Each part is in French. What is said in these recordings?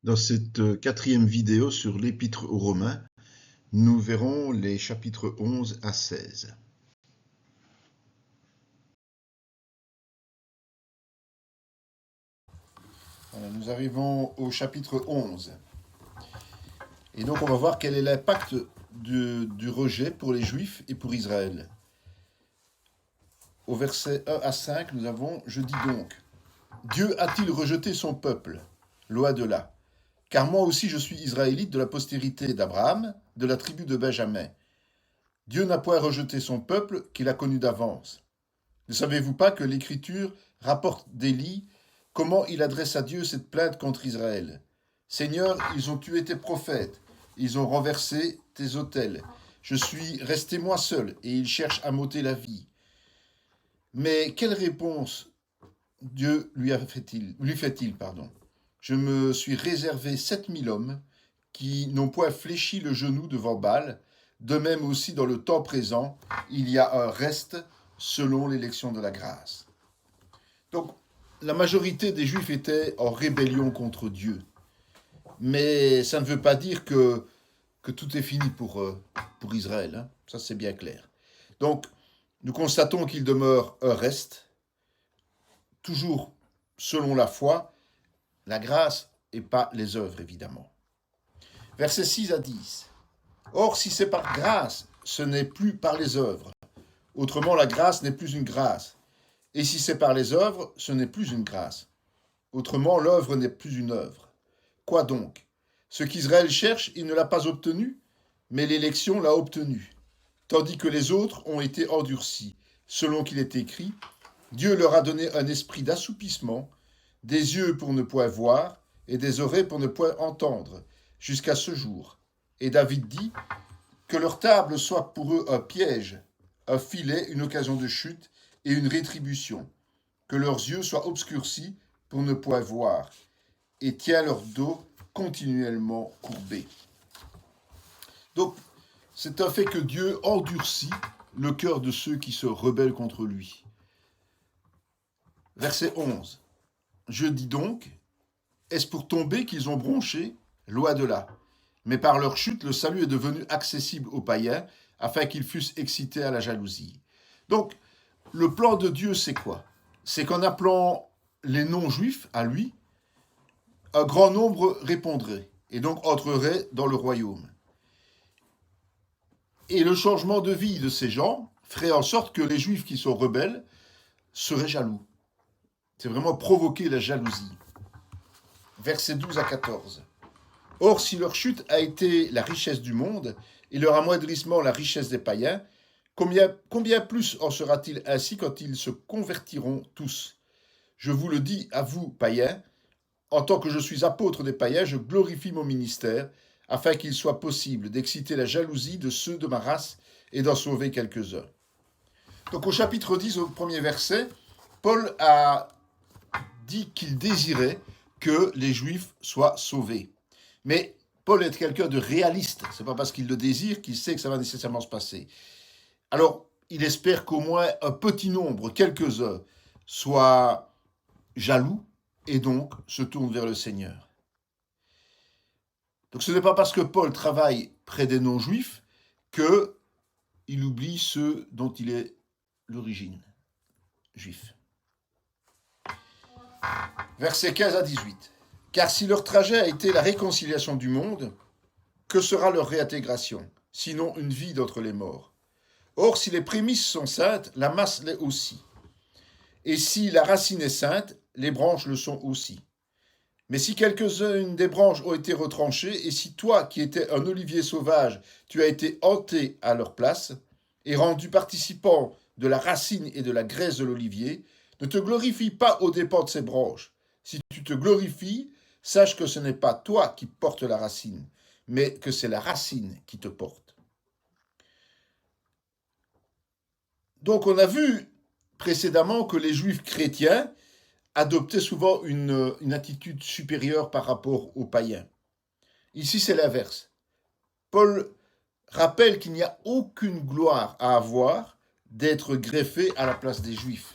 Dans cette quatrième vidéo sur l'Épître aux Romains, nous verrons les chapitres 11 à 16. Voilà, nous arrivons au chapitre 11. Et donc on va voir quel est l'impact du rejet pour les Juifs et pour Israël. Au verset 1 à 5, nous avons « Je dis donc, Dieu a-t-il rejeté son peuple ?» Loi de là. « Car moi aussi je suis israélite de la postérité d'Abraham, de la tribu de Benjamin. Dieu n'a point rejeté son peuple qu'il a connu d'avance. Ne savez-vous pas que l'Écriture rapporte d'Élie comment il adresse à Dieu cette plainte contre Israël ? Seigneur, ils ont tué tes prophètes, ils ont renversé tes autels. Je suis resté moi seul, et ils cherchent à m'ôter la vie. Mais quelle réponse Dieu lui fait-il ? Je me suis réservé 7000 hommes qui n'ont point fléchi le genou devant Baal. De même aussi dans le temps présent, il y a un reste selon l'élection de la grâce. Donc, la majorité des Juifs étaient en rébellion contre Dieu. Mais ça ne veut pas dire que tout est fini pour Israël. Hein. Ça, c'est bien clair. Donc, nous constatons qu'il demeure un reste, toujours selon la foi, la grâce et pas les œuvres, évidemment. Versets 6 à 10. Or, si c'est par grâce, ce n'est plus par les œuvres. Autrement, la grâce n'est plus une grâce. Et si c'est par les œuvres, ce n'est plus une grâce. Autrement, l'œuvre n'est plus une œuvre. Quoi donc ? Ce qu'Israël cherche, il ne l'a pas obtenu, mais l'élection l'a obtenu. Tandis que les autres ont été endurcis. Selon qu'il est écrit, Dieu leur a donné un esprit d'assoupissement, des yeux pour ne point voir, et des oreilles pour ne point entendre, jusqu'à ce jour. Et David dit, que leur table soit pour eux un piège, un filet, une occasion de chute et une rétribution. Que leurs yeux soient obscurcis pour ne point voir, et tient leur dos continuellement courbé. Donc, c'est un fait que Dieu endurcit le cœur de ceux qui se rebellent contre lui. Verset 11. Je dis donc, est-ce pour tomber qu'ils ont bronché ? Loi de là. Mais par leur chute, le salut est devenu accessible aux païens, afin qu'ils fussent excités à la jalousie. Donc, le plan de Dieu, c'est quoi ? C'est qu'en appelant les non-juifs à lui, un grand nombre répondrait, et donc entrerait dans le royaume. Et le changement de vie de ces gens ferait en sorte que les juifs qui sont rebelles seraient jaloux. C'est vraiment provoquer la jalousie. Versets 12 à 14. Or, si leur chute a été la richesse du monde, et leur amoindrissement la richesse des païens, combien plus en sera-t-il ainsi quand ils se convertiront tous ? Je vous le dis à vous, païens, en tant que je suis apôtre des païens, je glorifie mon ministère, afin qu'il soit possible d'exciter la jalousie de ceux de ma race et d'en sauver quelques-uns. Donc au chapitre 10, au premier verset, Paul a dit qu'il désirait que les Juifs soient sauvés. Mais Paul est quelqu'un de réaliste. Ce n'est pas parce qu'il le désire qu'il sait que ça va nécessairement se passer. Alors, il espère qu'au moins un petit nombre, quelques-uns, soient jaloux et donc se tournent vers le Seigneur. Donc ce n'est pas parce que Paul travaille près des non-juifs qu'il oublie ceux dont il est l'origine, juif. Versets 15 à 18. Car si leur trajet a été la réconciliation du monde, que sera leur réintégration, sinon une vie d'entre les morts ? Or, si les prémices sont saintes, la masse l'est aussi. Et si la racine est sainte, les branches le sont aussi. Mais si quelques-unes des branches ont été retranchées, et si toi, qui étais un olivier sauvage, tu as été hanté à leur place, et rendu participant de la racine et de la graisse de l'olivier, ne te glorifie pas aux dépens de ces branches. Si tu te glorifies, sache que ce n'est pas toi qui portes la racine, mais que c'est la racine qui te porte. Donc on a vu précédemment que les juifs chrétiens adoptaient souvent une attitude supérieure par rapport aux païens. Ici c'est l'inverse. Paul rappelle qu'il n'y a aucune gloire à avoir d'être greffé à la place des juifs.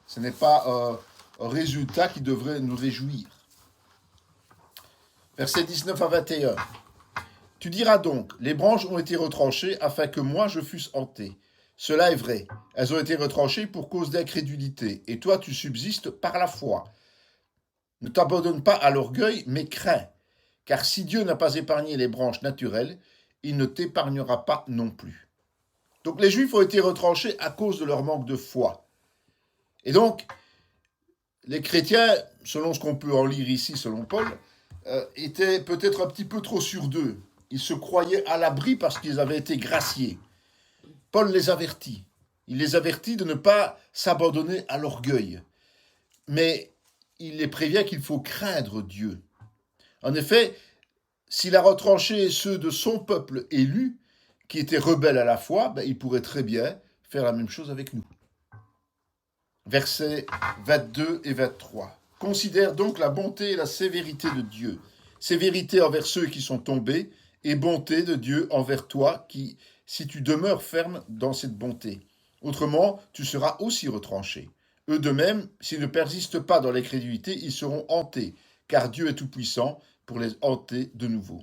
Ce n'est pas un résultat qui devrait nous réjouir. Versets 19 à 21. Tu diras donc, les branches ont été retranchées afin que moi je fusse hanté. Cela est vrai, elles ont été retranchées pour cause d'incrédulité, et toi tu subsistes par la foi. Ne t'abandonne pas à l'orgueil, mais crains, car si Dieu n'a pas épargné les branches naturelles, il ne t'épargnera pas non plus. Donc les Juifs ont été retranchés à cause de leur manque de foi. Et donc, les chrétiens, selon ce qu'on peut en lire ici, selon Paul, étaient peut-être un petit peu trop sûrs d'eux. Ils se croyaient à l'abri parce qu'ils avaient été graciés. Paul les avertit. Il les avertit de ne pas s'abandonner à l'orgueil. Mais il les prévient qu'il faut craindre Dieu. En effet, s'il a retranché ceux de son peuple élu, qui étaient rebelles à la foi, il pourrait très bien faire la même chose avec nous. Versets 22 et 23. Considère donc la bonté et la sévérité de Dieu. Sévérité envers ceux qui sont tombés, et bonté de Dieu envers toi, qui, si tu demeures ferme dans cette bonté. Autrement, tu seras aussi retranché. Eux de même, s'ils ne persistent pas dans l'incrédulité, ils seront hantés, car Dieu est tout-puissant pour les hanter de nouveau.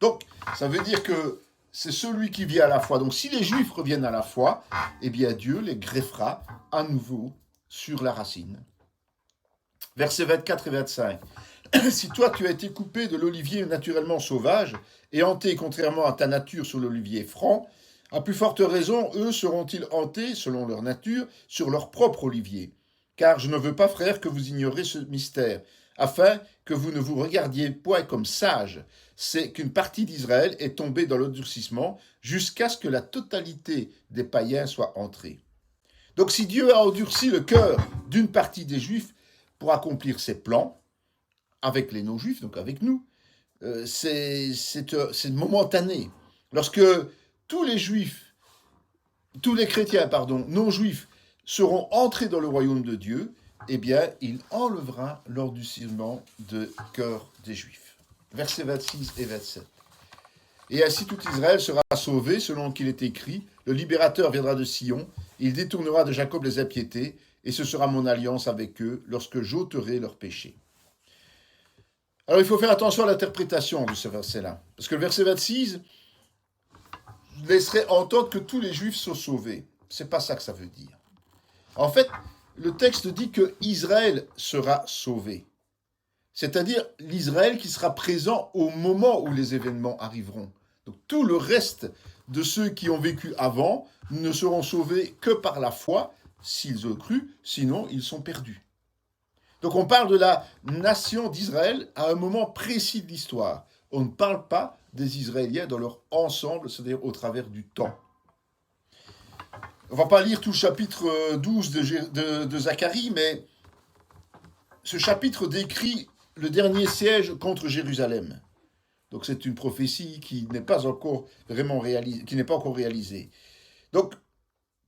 Donc, ça veut dire que c'est celui qui vient à la foi. Donc, si les Juifs reviennent à la foi, eh bien Dieu les greffera à nouveau sur la racine. Versets 24 et 25. Si toi tu as été coupé de l'olivier naturellement sauvage et hanté contrairement à ta nature sur l'olivier franc, à plus forte raison, eux seront-ils hantés, selon leur nature, sur leur propre olivier. Car je ne veux pas, frères, que vous ignorez ce mystère, afin que vous ne vous regardiez point comme sages. C'est qu'une partie d'Israël est tombée dans l'endurcissement jusqu'à ce que la totalité des païens soit entrée. Donc si Dieu a endurci le cœur d'une partie des Juifs pour accomplir ses plans, avec les non-juifs, donc avec nous, c'est momentané. Lorsque tous les chrétiens, non-juifs, seront entrés dans le royaume de Dieu, eh bien, il enlèvera l'endurcissement de cœur des Juifs. Versets 26 et 27. Et ainsi tout Israël sera sauvé, selon qu'il est écrit, le libérateur viendra de Sion, il détournera de Jacob les impiétés, et ce sera mon alliance avec eux, lorsque j'ôterai leurs péchés. Alors il faut faire attention à l'interprétation de ce verset-là, parce que le verset 26 laisserait entendre que tous les Juifs sont sauvés. C'est pas ça que ça veut dire. En fait, le texte dit que Israël sera sauvé, c'est-à-dire l'Israël qui sera présent au moment où les événements arriveront. Donc tout le reste de ceux qui ont vécu avant ne seront sauvés que par la foi, s'ils ont cru, sinon ils sont perdus. Donc on parle de la nation d'Israël à un moment précis de l'histoire. On ne parle pas des Israéliens dans leur ensemble, c'est-à-dire au travers du temps. On ne va pas lire tout le chapitre 12 de Zacharie, mais ce chapitre décrit le dernier siège contre Jérusalem. Donc c'est une prophétie qui n'est pas encore réalisée. Donc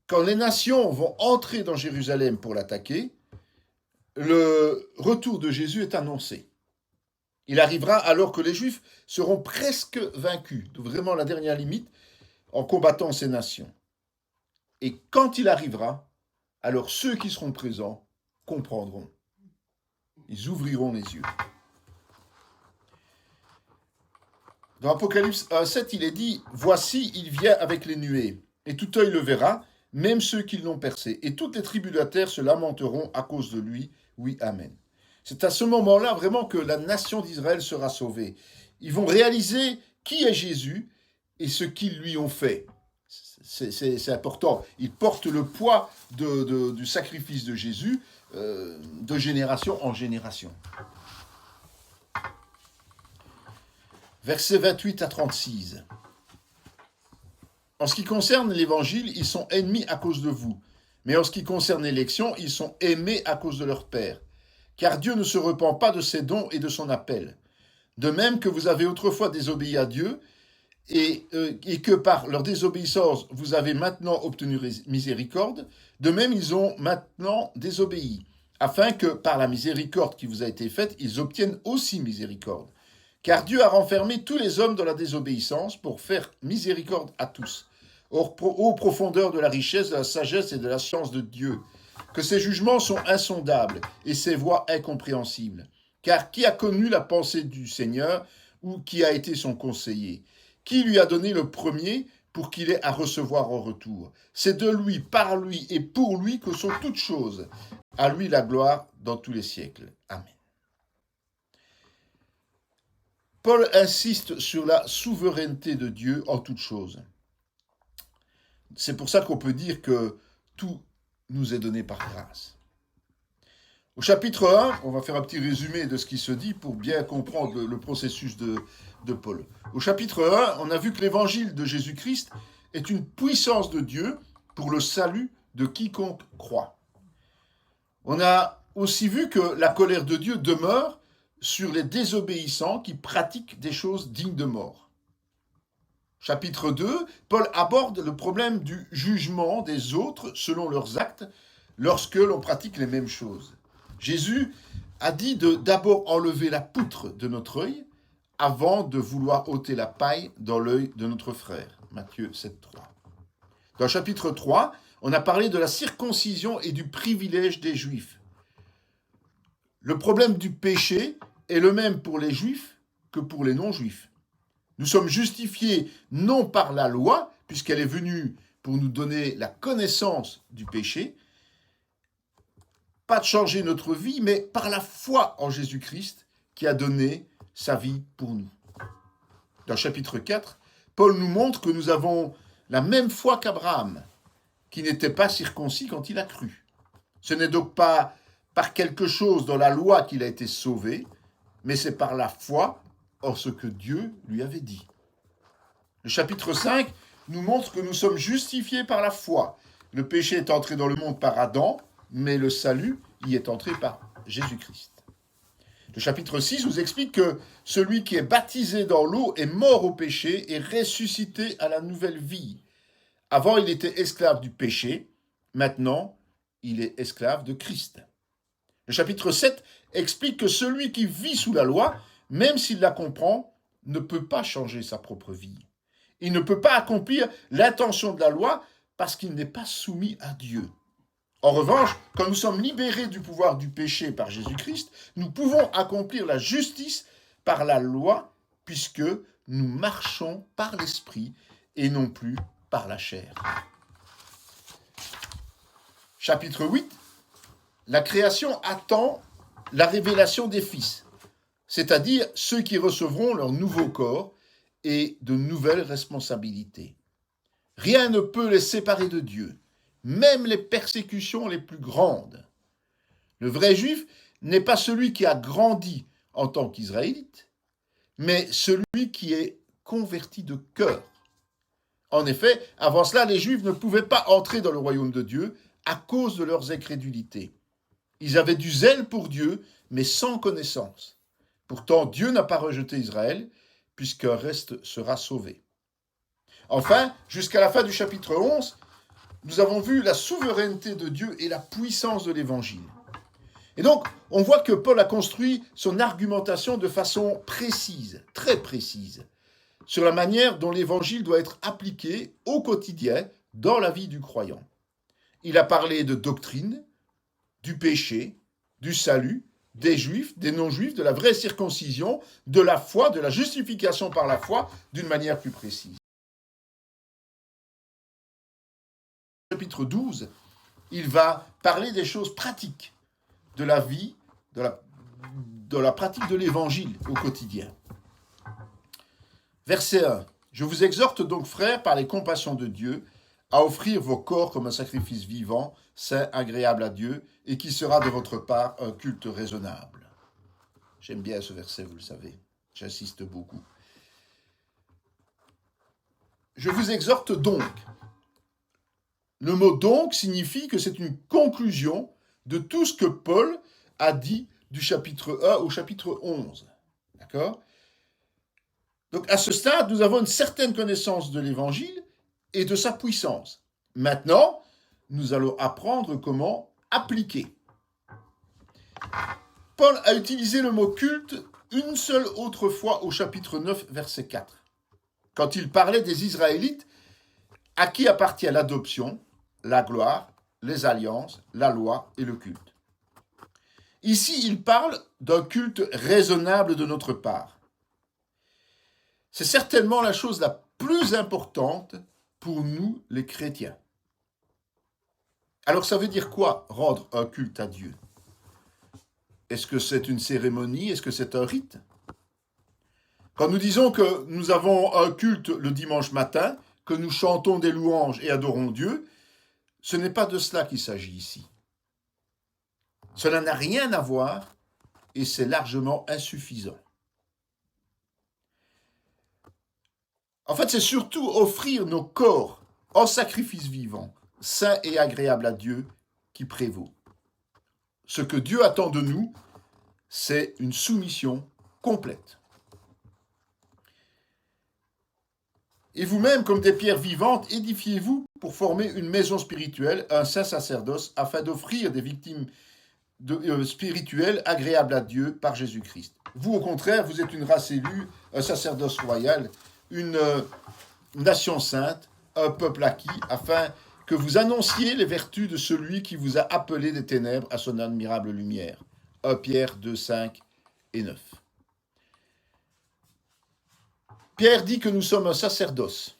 quand les nations vont entrer dans Jérusalem pour l'attaquer, le retour de Jésus est annoncé. Il arrivera alors que les Juifs seront presque vaincus, donc vraiment la dernière limite, en combattant ces nations. Et quand il arrivera, alors ceux qui seront présents comprendront. Ils ouvriront les yeux. Dans Apocalypse 1:7, il est dit « Voici, il vient avec les nuées, et tout œil le verra, même ceux qui l'ont percé, et toutes les tribus de la terre se lamenteront à cause de lui. Oui, amen. » C'est à ce moment-là vraiment que la nation d'Israël sera sauvée. Ils vont réaliser qui est Jésus et ce qu'ils lui ont fait. C'est important. Ils portent le poids du sacrifice de Jésus de génération en génération. Versets 28 à 36. En ce qui concerne l'évangile, ils sont ennemis à cause de vous. Mais en ce qui concerne l'élection, ils sont aimés à cause de leur Père. Car Dieu ne se repent pas de ses dons et de son appel. De même que vous avez autrefois désobéi à Dieu, et que par leur désobéissance, vous avez maintenant obtenu miséricorde, de même ils ont maintenant désobéi, afin que par la miséricorde qui vous a été faite, ils obtiennent aussi miséricorde. Car Dieu a renfermé tous les hommes dans la désobéissance pour faire miséricorde à tous. Or, ô profondeur de la richesse, de la sagesse et de la science de Dieu, que ses jugements sont insondables et ses voies incompréhensibles. Car qui a connu la pensée du Seigneur ou qui a été son conseiller? Qui lui a donné le premier pour qu'il ait à recevoir en retour? C'est de lui, par lui et pour lui que sont toutes choses. À lui la gloire dans tous les siècles. Amen. Paul insiste sur la souveraineté de Dieu en toutes choses. C'est pour ça qu'on peut dire que tout nous est donné par grâce. Au chapitre 1, on va faire un petit résumé de ce qui se dit pour bien comprendre le processus de Paul. Au chapitre 1, on a vu que l'évangile de Jésus-Christ est une puissance de Dieu pour le salut de quiconque croit. On a aussi vu que la colère de Dieu demeure sur les désobéissants qui pratiquent des choses dignes de mort. Chapitre 2, Paul aborde le problème du jugement des autres selon leurs actes lorsque l'on pratique les mêmes choses. Jésus a dit de d'abord enlever la poutre de notre œil avant de vouloir ôter la paille dans l'œil de notre frère. Matthieu 7,3. Dans le chapitre 3, on a parlé de la circoncision et du privilège des Juifs. Le problème du péché est le même pour les Juifs que pour les non-Juifs. Nous sommes justifiés non par la loi, puisqu'elle est venue pour nous donner la connaissance du péché, pas de changer notre vie, mais par la foi en Jésus-Christ qui a donné sa vie pour nous. Dans le chapitre 4, Paul nous montre que nous avons la même foi qu'Abraham, qui n'était pas circoncis quand il a cru. Ce n'est donc pas par quelque chose dans la loi qu'il a été sauvé, mais c'est par la foi en ce que Dieu lui avait dit. Le chapitre 5 nous montre que nous sommes justifiés par la foi. Le péché est entré dans le monde par Adam, mais le salut y est entré par Jésus-Christ. Le chapitre 6 nous explique que celui qui est baptisé dans l'eau est mort au péché et ressuscité à la nouvelle vie. Avant, il était esclave du péché, maintenant, il est esclave de Christ. Le chapitre 7 explique que celui qui vit sous la loi, même s'il la comprend, ne peut pas changer sa propre vie. Il ne peut pas accomplir l'intention de la loi parce qu'il n'est pas soumis à Dieu. En revanche, quand nous sommes libérés du pouvoir du péché par Jésus-Christ, nous pouvons accomplir la justice par la loi puisque nous marchons par l'esprit et non plus par la chair. Chapitre 8. La création attend la révélation des fils, c'est-à-dire ceux qui recevront leur nouveau corps et de nouvelles responsabilités. Rien ne peut les séparer de Dieu, même les persécutions les plus grandes. Le vrai juif n'est pas celui qui a grandi en tant qu'Israélite, mais celui qui est converti de cœur. En effet, avant cela, les Juifs ne pouvaient pas entrer dans le royaume de Dieu à cause de leurs incrédulités. Ils avaient du zèle pour Dieu, mais sans connaissance. Pourtant, Dieu n'a pas rejeté Israël, puisqu'un reste sera sauvé. Enfin, jusqu'à la fin du chapitre 11, nous avons vu la souveraineté de Dieu et la puissance de l'Évangile. Et donc, on voit que Paul a construit son argumentation de façon précise, très précise, sur la manière dont l'Évangile doit être appliqué au quotidien dans la vie du croyant. Il a parlé de doctrine, du péché, du salut, des juifs, des non-juifs, de la vraie circoncision, de la foi, de la justification par la foi, d'une manière plus précise. Chapitre 12, il va parler des choses pratiques de la vie, de la pratique de l'Évangile au quotidien. Verset 1. Je vous exhorte donc, frères, par les compassions de Dieu, à offrir vos corps comme un sacrifice vivant, saint, agréable à Dieu, et qui sera de votre part un culte raisonnable. J'aime bien ce verset, vous le savez. J'insiste beaucoup. Je vous exhorte donc. Le mot donc signifie que c'est une conclusion de tout ce que Paul a dit du chapitre 1 au chapitre 11. D'accord ? Donc à ce stade, nous avons une certaine connaissance de l'Évangile et de sa puissance. Maintenant, nous allons apprendre comment appliquer. Paul a utilisé le mot culte une seule autre fois au chapitre 9, verset 4, quand il parlait des Israélites à qui appartient l'adoption, la gloire, les alliances, la loi et le culte. Ici, il parle d'un culte raisonnable de notre part. C'est certainement la chose la plus importante pour nous, les chrétiens. Alors ça veut dire quoi, rendre un culte à Dieu? Est-ce que c'est une cérémonie? Est-ce que c'est un rite? Quand nous disons que nous avons un culte le dimanche matin, que nous chantons des louanges et adorons Dieu, ce n'est pas de cela qu'il s'agit ici. Cela n'a rien à voir et c'est largement insuffisant. En fait, c'est surtout offrir nos corps en sacrifice vivant, saint et agréable à Dieu, qui prévaut. Ce que Dieu attend de nous, c'est une soumission complète. Et vous-même, comme des pierres vivantes, édifiez-vous pour former une maison spirituelle, un saint sacerdoce, afin d'offrir des victimes spirituelles agréables à Dieu par Jésus-Christ. Vous, au contraire, vous êtes une race élue, un sacerdoce royal, une nation sainte, un peuple acquis, afin que vous annonciez les vertus de celui qui vous a appelé des ténèbres à son admirable lumière. 1 Pierre 2, 5 et 9. Pierre dit que nous sommes un sacerdoce.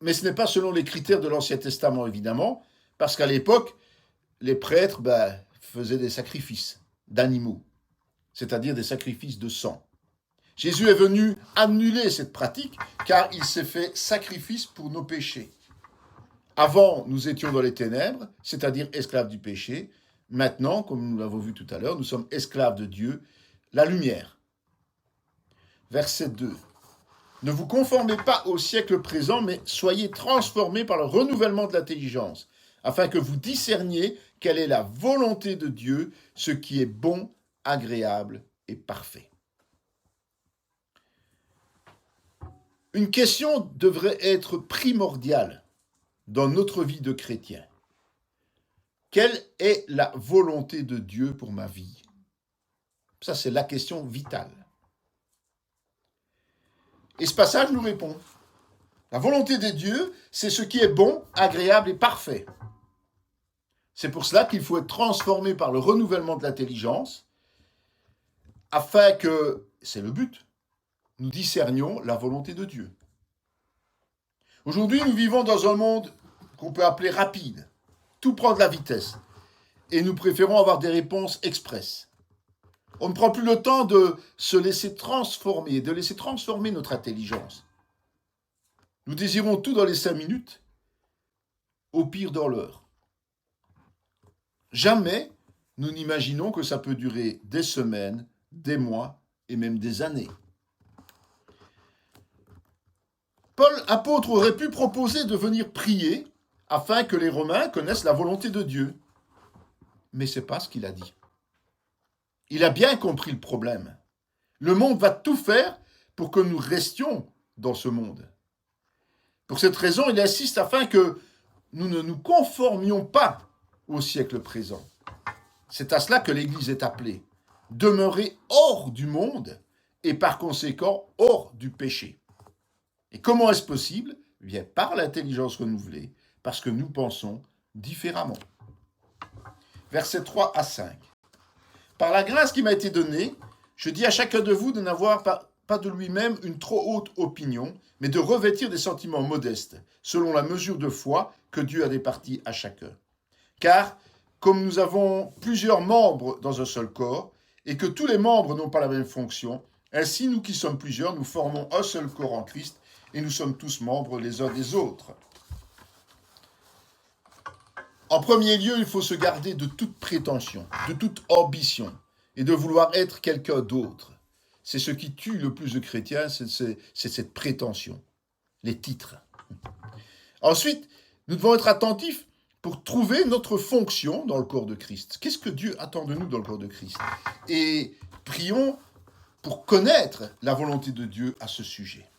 Mais ce n'est pas selon les critères de l'Ancien Testament, évidemment, parce qu'à l'époque, les prêtres faisaient des sacrifices d'animaux, c'est-à-dire des sacrifices de sang. Jésus est venu annuler cette pratique, car il s'est fait sacrifice pour nos péchés. Avant, nous étions dans les ténèbres, c'est-à-dire esclaves du péché. Maintenant, comme nous l'avons vu tout à l'heure, nous sommes esclaves de Dieu, la lumière. Verset 2. Ne vous conformez pas au siècle présent, mais soyez transformés par le renouvellement de l'intelligence, afin que vous discerniez quelle est la volonté de Dieu, ce qui est bon, agréable et parfait. Une question devrait être primordiale dans notre vie de chrétien. Quelle est la volonté de Dieu pour ma vie? Ça, c'est la question vitale. Et ce passage nous répond. La volonté de Dieu, c'est ce qui est bon, agréable et parfait. C'est pour cela qu'il faut être transformé par le renouvellement de l'intelligence, afin que, c'est le but, nous discernions la volonté de Dieu. Aujourd'hui, nous vivons dans un monde qu'on peut appeler rapide. Tout prend de la vitesse. Et nous préférons avoir des réponses expresses. On ne prend plus le temps de se laisser transformer, de laisser transformer notre intelligence. Nous désirons tout dans les 5 minutes, au pire dans l'heure. Jamais nous n'imaginons que ça peut durer des semaines, des mois et même des années. Paul, apôtre, aurait pu proposer de venir prier afin que les Romains connaissent la volonté de Dieu. Mais ce n'est pas ce qu'il a dit. Il a bien compris le problème. Le monde va tout faire pour que nous restions dans ce monde. Pour cette raison, il insiste afin que nous ne nous conformions pas au siècle présent. C'est à cela que l'Église est appelée. Demeurer hors du monde et par conséquent hors du péché. Et comment est-ce possible? Eh bien, par l'intelligence renouvelée, parce que nous pensons différemment. Versets 3 à 5. Par la grâce qui m'a été donnée, je dis à chacun de vous de n'avoir pas de lui-même une trop haute opinion, mais de revêtir des sentiments modestes, selon la mesure de foi que Dieu a répartie à chacun. Car, comme nous avons plusieurs membres dans un seul corps, et que tous les membres n'ont pas la même fonction, ainsi nous qui sommes plusieurs, nous formons un seul corps en Christ, et nous sommes tous membres les uns des autres. En premier lieu, il faut se garder de toute prétention, de toute ambition, et de vouloir être quelqu'un d'autre. C'est ce qui tue le plus de chrétiens, c'est cette prétention, les titres. Ensuite, nous devons être attentifs pour trouver notre fonction dans le corps de Christ. Qu'est-ce que Dieu attend de nous dans le corps de Christ? Et prions pour connaître la volonté de Dieu à ce sujet.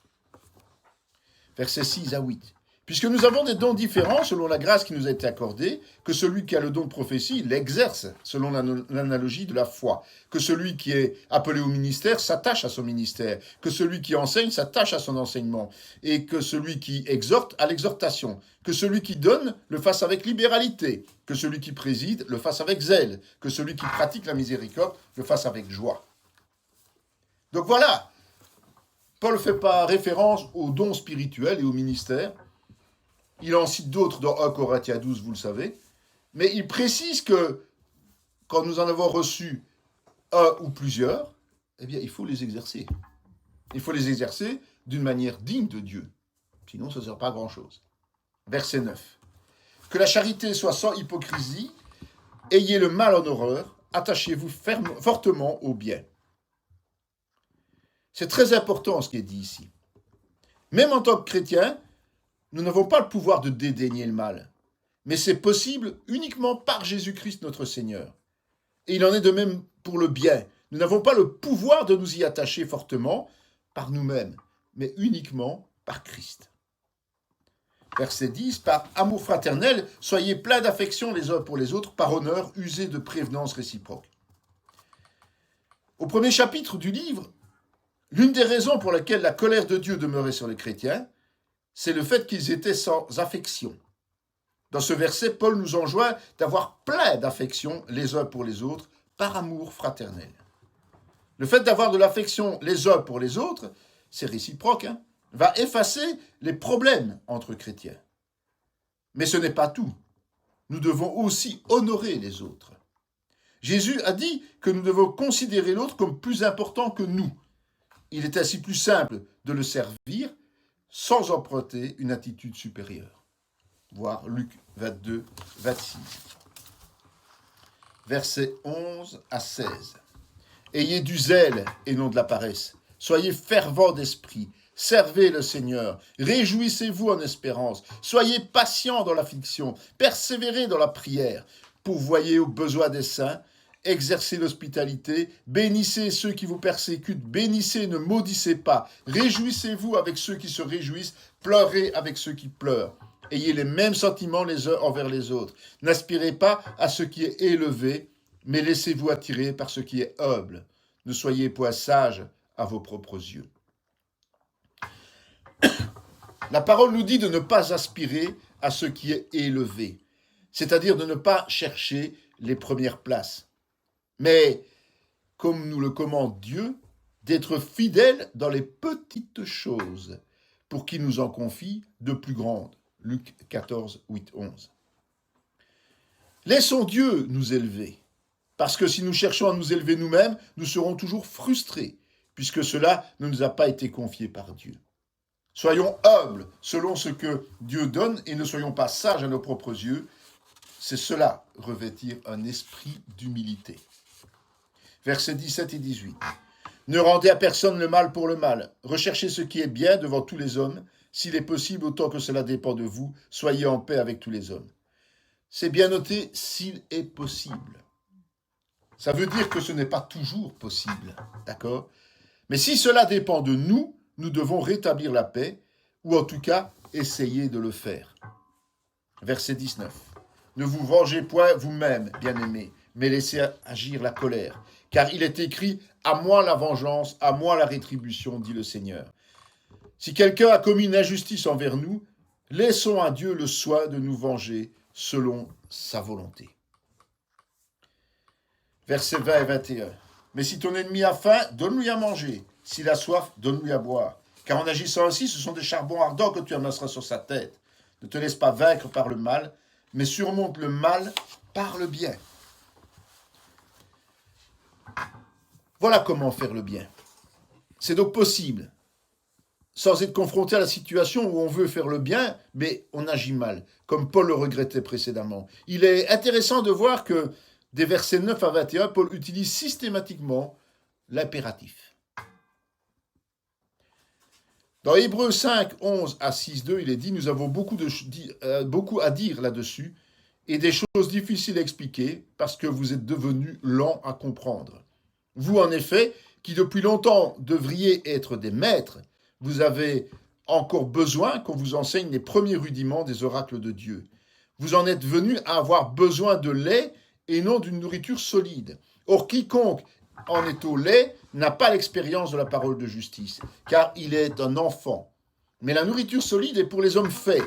Versets 6 à 8. Puisque nous avons des dons différents selon la grâce qui nous a été accordée, que celui qui a le don de prophétie l'exerce selon l'analogie de la foi, que celui qui est appelé au ministère s'attache à son ministère, que celui qui enseigne s'attache à son enseignement, et que celui qui exhorte à l'exhortation, que celui qui donne le fasse avec libéralité, que celui qui préside le fasse avec zèle, que celui qui pratique la miséricorde le fasse avec joie. Donc voilà, Paul ne fait pas référence aux dons spirituels et au ministère. Il en cite d'autres dans 1 Corinthiens 12, vous le savez. Mais il précise que quand nous en avons reçu un ou plusieurs, eh bien, il faut les exercer. Il faut les exercer d'une manière digne de Dieu. Sinon, ça ne sert pas à grand-chose. Verset 9. Que la charité soit sans hypocrisie, ayez le mal en horreur, attachez-vous fortement au bien. C'est très important ce qui est dit ici. Même en tant que chrétien, nous n'avons pas le pouvoir de dédaigner le mal, mais c'est possible uniquement par Jésus-Christ notre Seigneur. Et il en est de même pour le bien. Nous n'avons pas le pouvoir de nous y attacher fortement par nous-mêmes, mais uniquement par Christ. Verset 10, par amour fraternel, soyez pleins d'affection les uns pour les autres, par honneur, usez de prévenance réciproque. Au premier chapitre du livre, l'une des raisons pour lesquelles la colère de Dieu demeurait sur les chrétiens, c'est le fait qu'ils étaient sans affection. Dans ce verset, Paul nous enjoint d'avoir plein d'affection les uns pour les autres par amour fraternel. Le fait d'avoir de l'affection les uns pour les autres, c'est réciproque, va effacer les problèmes entre chrétiens. Mais ce n'est pas tout. Nous devons aussi honorer les autres. Jésus a dit que nous devons considérer l'autre comme plus important que nous. Il est ainsi plus simple de le servir sans emprunter une attitude supérieure. Voir Luc 22, 26. Versets 11 à 16. Ayez du zèle et non de la paresse. Soyez fervents d'esprit. Servez le Seigneur. Réjouissez-vous en espérance. Soyez patients dans l'affliction. Persévérez dans la prière. Pourvoyez aux besoins des saints. Exercez l'hospitalité, bénissez ceux qui vous persécutent, bénissez, ne maudissez pas, réjouissez-vous avec ceux qui se réjouissent, pleurez avec ceux qui pleurent. Ayez les mêmes sentiments les uns envers les autres. N'aspirez pas à ce qui est élevé, mais laissez-vous attirer par ce qui est humble. Ne soyez point sages à vos propres yeux. La parole nous dit de ne pas aspirer à ce qui est élevé, c'est-à-dire de ne pas chercher les premières places. Mais, comme nous le commande Dieu, d'être fidèles dans les petites choses, pour qu'il nous en confie de plus grandes. Luc 14, 8, 11. Laissons Dieu nous élever, parce que si nous cherchons à nous élever nous-mêmes, nous serons toujours frustrés, puisque cela ne nous a pas été confié par Dieu. Soyons humbles selon ce que Dieu donne et ne soyons pas sages à nos propres yeux. C'est cela, revêtir un esprit d'humilité. Versets 17 et 18. Ne rendez à personne le mal pour le mal. Recherchez ce qui est bien devant tous les hommes. S'il est possible, autant que cela dépend de vous, soyez en paix avec tous les hommes. C'est bien noté, s'il est possible. Ça veut dire que ce n'est pas toujours possible, d'accord ? Mais si cela dépend de nous, nous devons rétablir la paix, ou en tout cas, essayer de le faire. Verset 19. Ne vous vengez point vous-même, bien-aimés, mais laissez agir la colère. Car il est écrit « À moi la vengeance, à moi la rétribution, dit le Seigneur. » Si quelqu'un a commis une injustice envers nous, laissons à Dieu le soin de nous venger selon sa volonté. Versets 20 et 21. Mais si ton ennemi a faim, donne-lui à manger. S'il a soif, donne-lui à boire. Car en agissant ainsi, ce sont des charbons ardents que tu amasseras sur sa tête. Ne te laisse pas vaincre par le mal, mais surmonte le mal par le bien. Voilà comment faire le bien. C'est donc possible, sans être confronté à la situation où on veut faire le bien, mais on agit mal, comme Paul le regrettait précédemment. Il est intéressant de voir que des versets 9 à 21, Paul utilise systématiquement l'impératif. Dans Hébreux 5, 11 à 6, 2, il est dit « Nous avons beaucoup à dire là-dessus et des choses difficiles à expliquer parce que vous êtes devenus lents à comprendre. Vous, en effet, qui depuis longtemps devriez être des maîtres, vous avez encore besoin qu'on vous enseigne les premiers rudiments des oracles de Dieu. Vous en êtes venus à avoir besoin de lait et non d'une nourriture solide. Or, quiconque en est au lait n'a pas l'expérience de la parole de justice, car il est un enfant. Mais la nourriture solide est pour les hommes faits,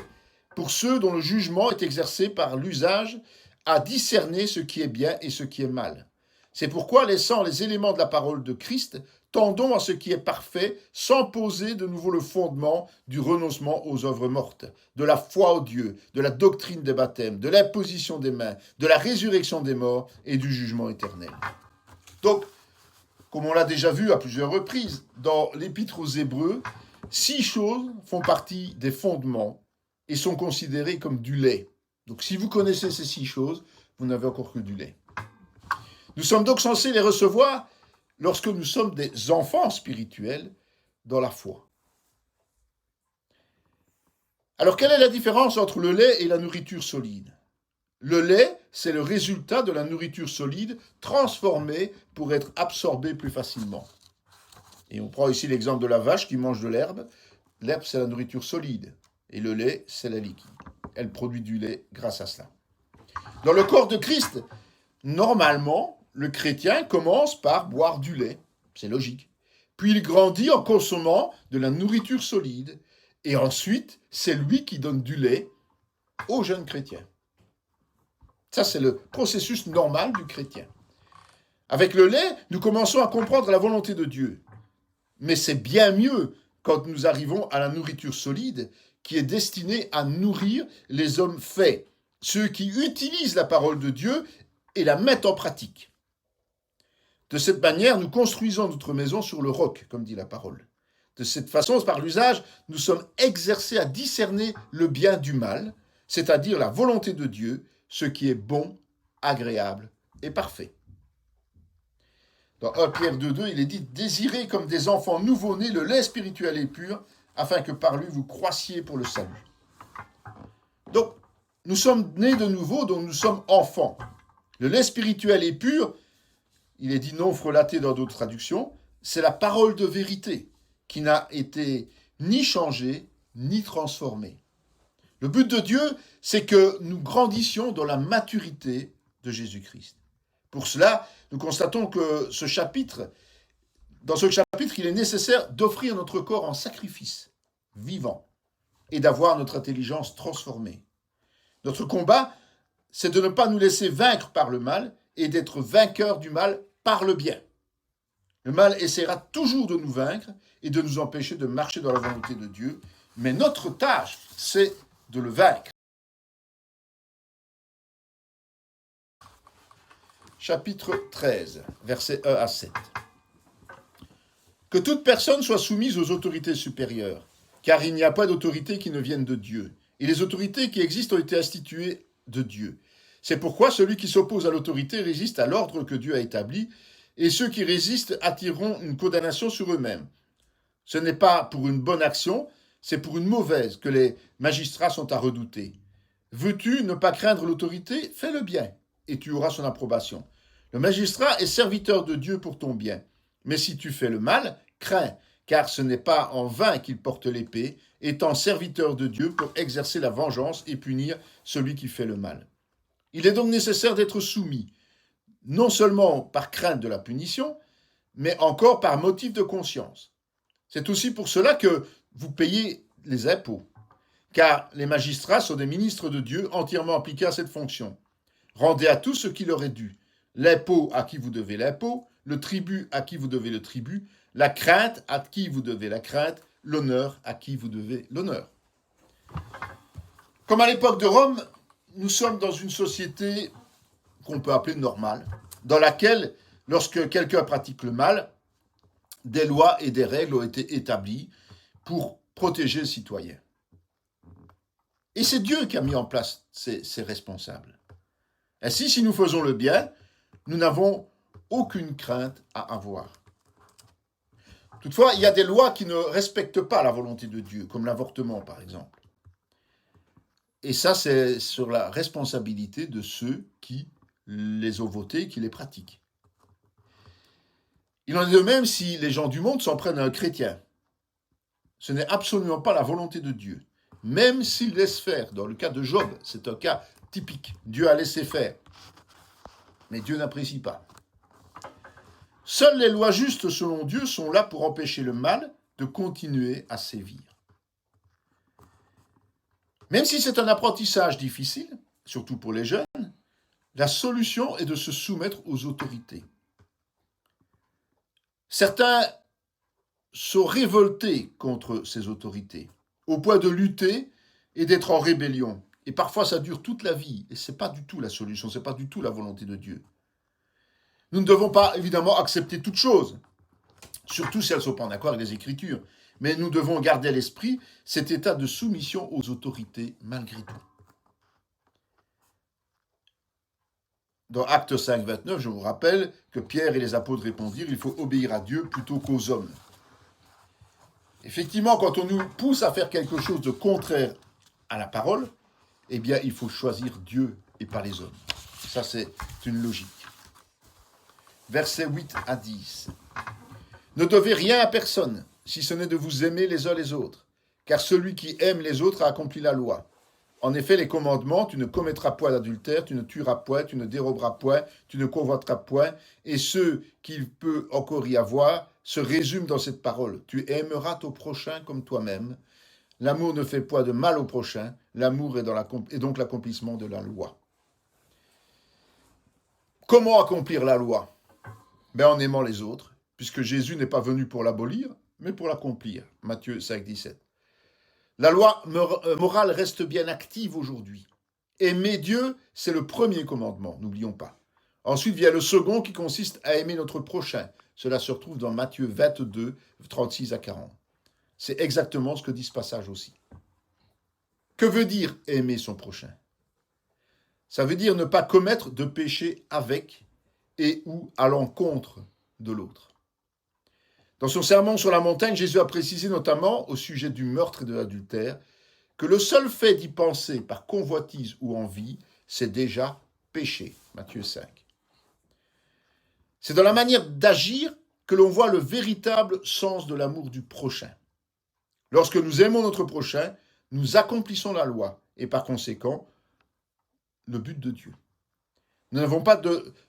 pour ceux dont le jugement est exercé par l'usage à discerner ce qui est bien et ce qui est mal. C'est pourquoi, laissant les éléments de la parole de Christ, tendons à ce qui est parfait, sans poser de nouveau le fondement du renoncement aux œuvres mortes, de la foi au Dieu, de la doctrine des baptêmes, de l'imposition des mains, de la résurrection des morts et du jugement éternel. Donc, comme on l'a déjà vu à plusieurs reprises, dans l'Épître aux Hébreux, 6 choses font partie des fondements et sont considérées comme du lait. Donc, si vous connaissez ces 6 choses, vous n'avez encore que du lait. Nous sommes donc censés les recevoir lorsque nous sommes des enfants spirituels dans la foi. Alors, quelle est la différence entre le lait et la nourriture solide ? Le lait, c'est le résultat de la nourriture solide transformée pour être absorbée plus facilement. Et on prend ici l'exemple de la vache qui mange de l'herbe. L'herbe, c'est la nourriture solide. Et le lait, c'est la liquide. Elle produit du lait grâce à cela. Dans le corps de Christ, normalement, le chrétien commence par boire du lait. C'est logique. Puis il grandit en consommant de la nourriture solide. Et ensuite, c'est lui qui donne du lait aux jeunes chrétiens. Ça, c'est le processus normal du chrétien. Avec le lait, nous commençons à comprendre la volonté de Dieu. Mais c'est bien mieux quand nous arrivons à la nourriture solide qui est destinée à nourrir les hommes faits, ceux qui utilisent la parole de Dieu et la mettent en pratique. De cette manière, nous construisons notre maison sur le roc, comme dit la parole. De cette façon, par l'usage, nous sommes exercés à discerner le bien du mal, c'est-à-dire la volonté de Dieu, ce qui est bon, agréable et parfait. Dans 1 Pierre 2,2, il est dit « Désirez comme des enfants nouveau-nés le lait spirituel et pur, afin que par lui vous croissiez pour le salut. » Donc, nous sommes nés de nouveau, donc nous sommes enfants. Le lait spirituel et pur, il est dit non frelaté dans d'autres traductions, c'est la parole de vérité qui n'a été ni changée ni transformée. Le but de Dieu, c'est que nous grandissions dans la maturité de Jésus-Christ. Pour cela, nous constatons que dans ce chapitre, il est nécessaire d'offrir notre corps en sacrifice vivant et d'avoir notre intelligence transformée. Notre combat, c'est de ne pas nous laisser vaincre par le mal et d'être vainqueurs du mal par le bien. Le mal essaiera toujours de nous vaincre et de nous empêcher de marcher dans la volonté de Dieu, mais notre tâche, c'est de le vaincre. Chapitre 13, versets 1 à 7. Que toute personne soit soumise aux autorités supérieures, car il n'y a pas d'autorité qui ne vienne de Dieu, et les autorités qui existent ont été instituées de Dieu. C'est pourquoi celui qui s'oppose à l'autorité résiste à l'ordre que Dieu a établi, et ceux qui résistent attireront une condamnation sur eux-mêmes. Ce n'est pas pour une bonne action, c'est pour une mauvaise que les magistrats sont à redouter. Veux-tu ne pas craindre l'autorité ? Fais le bien, et tu auras son approbation. Le magistrat est serviteur de Dieu pour ton bien. Mais si tu fais le mal, crains, car ce n'est pas en vain qu'il porte l'épée, étant serviteur de Dieu pour exercer la vengeance et punir celui qui fait le mal. Il est donc nécessaire d'être soumis, non seulement par crainte de la punition, mais encore par motif de conscience. C'est aussi pour cela que vous payez les impôts, car les magistrats sont des ministres de Dieu entièrement appliqués à cette fonction. Rendez à tous ce qui leur est dû. L'impôt à qui vous devez l'impôt, le tribut à qui vous devez le tribut, la crainte à qui vous devez la crainte, l'honneur à qui vous devez l'honneur. Comme à l'époque de Rome, nous sommes dans une société qu'on peut appeler normale, dans laquelle, lorsque quelqu'un pratique le mal, des lois et des règles ont été établies pour protéger le citoyen. Et c'est Dieu qui a mis en place ces responsables. Ainsi, si nous faisons le bien, nous n'avons aucune crainte à avoir. Toutefois, il y a des lois qui ne respectent pas la volonté de Dieu, comme l'avortement par exemple. Et ça, c'est sur la responsabilité de ceux qui les ont votés, qui les pratiquent. Il en est de même si les gens du monde s'en prennent à un chrétien. Ce n'est absolument pas la volonté de Dieu. Même s'il laisse faire, dans le cas de Job, c'est un cas typique. Dieu a laissé faire, mais Dieu n'apprécie pas. Seules les lois justes selon Dieu sont là pour empêcher le mal de continuer à sévir. Même si c'est un apprentissage difficile, surtout pour les jeunes, la solution est de se soumettre aux autorités. Certains sont révoltés contre ces autorités, au point de lutter et d'être en rébellion. Et parfois, ça dure toute la vie. Et ce n'est pas du tout la solution, ce n'est pas du tout la volonté de Dieu. Nous ne devons pas, évidemment, accepter toute chose, surtout si elles ne sont pas en accord avec les Écritures. Mais nous devons garder à l'esprit cet état de soumission aux autorités malgré tout. Dans Actes 5, 29, je vous rappelle que Pierre et les apôtres répondirent « Il faut obéir à Dieu plutôt qu'aux hommes ». Effectivement, quand on nous pousse à faire quelque chose de contraire à la parole, eh bien, il faut choisir Dieu et pas les hommes. Ça, c'est une logique. Versets 8 à 10. Ne devez rien à personne, si ce n'est de vous aimer les uns les autres, car celui qui aime les autres a accompli la loi. En effet, les commandements, tu ne commettras point d'adultère, tu ne tueras point, tu ne déroberas point, tu ne convoiteras point, et ceux qu'il peut encore y avoir se résument dans cette parole. Tu aimeras ton prochain comme toi-même. L'amour ne fait point de mal au prochain, l'amour est donc l'accomplissement de la loi. Comment accomplir la loi? En aimant les autres, puisque Jésus n'est pas venu pour l'abolir, mais pour l'accomplir. Matthieu 5, 17. La loi morale reste bien active aujourd'hui. Aimer Dieu, c'est le premier commandement, n'oublions pas. Ensuite vient le second qui consiste à aimer notre prochain. Cela se retrouve dans Matthieu 22, 36 à 40. C'est exactement ce que dit ce passage aussi. Que veut dire aimer son prochain? Ça veut dire ne pas commettre de péché avec et ou à l'encontre de l'autre. Dans son sermon sur la montagne, Jésus a précisé notamment au sujet du meurtre et de l'adultère que le seul fait d'y penser par convoitise ou envie, c'est déjà péché. Matthieu 5. C'est dans la manière d'agir que l'on voit le véritable sens de l'amour du prochain. Lorsque nous aimons notre prochain, nous accomplissons la loi et par conséquent le but de Dieu. Nous n'avons pas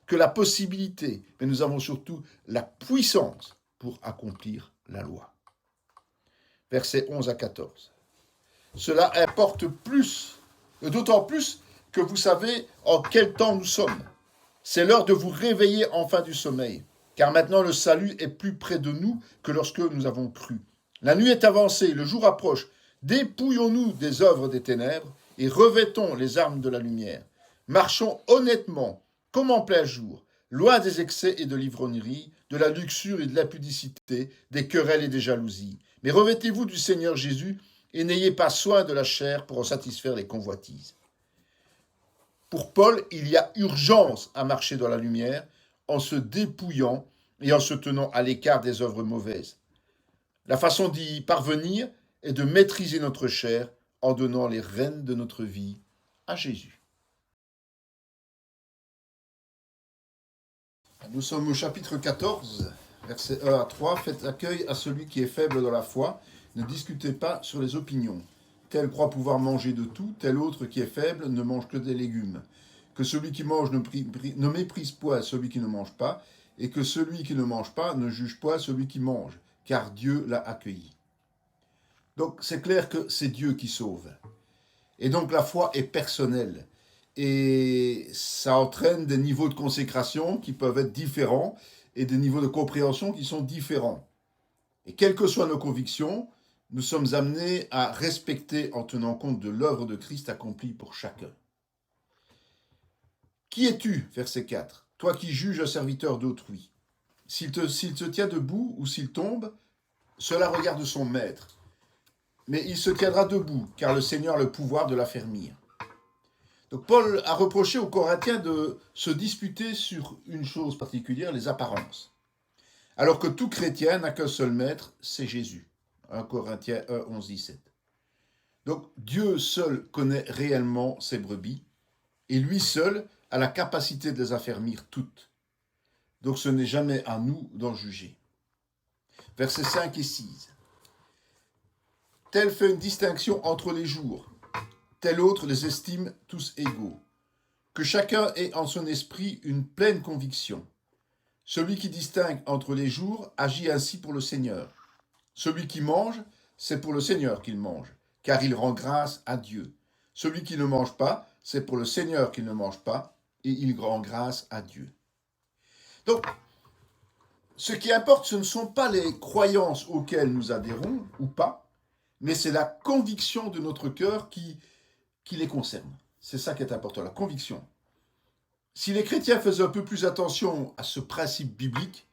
que la possibilité, mais nous avons surtout la puissance pour accomplir la loi. Versets 11 à 14. Cela importe plus, d'autant plus que vous savez en quel temps nous sommes. C'est l'heure de vous réveiller enfin du sommeil, car maintenant le salut est plus près de nous que lorsque nous avons cru. La nuit est avancée, le jour approche. Dépouillons-nous des œuvres des ténèbres et revêtons les armes de la lumière. Marchons honnêtement, comme en plein jour, loin des excès et de l'ivrognerie, de la luxure et de l'impudicité, des querelles et des jalousies. Mais revêtez-vous du Seigneur Jésus et n'ayez pas soin de la chair pour en satisfaire les convoitises. Pour Paul, il y a urgence à marcher dans la lumière en se dépouillant et en se tenant à l'écart des œuvres mauvaises. La façon d'y parvenir est de maîtriser notre chair en donnant les rênes de notre vie à Jésus. Nous sommes au chapitre 14, versets 1 à 3. Faites accueil à celui qui est faible dans la foi. Ne discutez pas sur les opinions. Tel croit pouvoir manger de tout, tel autre qui est faible ne mange que des légumes. Que celui qui mange ne méprise point celui qui ne mange pas, et que celui qui ne mange pas ne juge point celui qui mange, car Dieu l'a accueilli. Donc c'est clair que c'est Dieu qui sauve. Et donc la foi est personnelle. Et ça entraîne des niveaux de consécration qui peuvent être différents et des niveaux de compréhension qui sont différents. Et quelles que soient nos convictions, nous sommes amenés à respecter en tenant compte de l'œuvre de Christ accomplie pour chacun. Qui es-tu, verset 4, toi qui juges un serviteur d'autrui? S'il se tient debout ou s'il tombe, cela regarde son maître. Mais il se tiendra debout, car le Seigneur a le pouvoir de l'affermir. Donc Paul a reproché aux Corinthiens de se disputer sur une chose particulière, les apparences. Alors que tout chrétien n'a qu'un seul maître, c'est Jésus. 1 Corinthiens 1, 11, 17. Donc Dieu seul connaît réellement ses brebis, et lui seul a la capacité de les affermir toutes. Donc ce n'est jamais à nous d'en juger. Versets 5 et 6. Tel fait une distinction entre les jours, tel autre les estime tous égaux. Que chacun ait en son esprit une pleine conviction. Celui qui distingue entre les jours agit ainsi pour le Seigneur. Celui qui mange, c'est pour le Seigneur qu'il mange, car il rend grâce à Dieu. Celui qui ne mange pas, c'est pour le Seigneur qu'il ne mange pas, et il rend grâce à Dieu. Donc, ce qui importe, ce ne sont pas les croyances auxquelles nous adhérons ou pas, mais c'est la conviction de notre cœur qui les concerne. C'est ça qui est important, la conviction. Si les chrétiens faisaient un peu plus attention à ce principe biblique,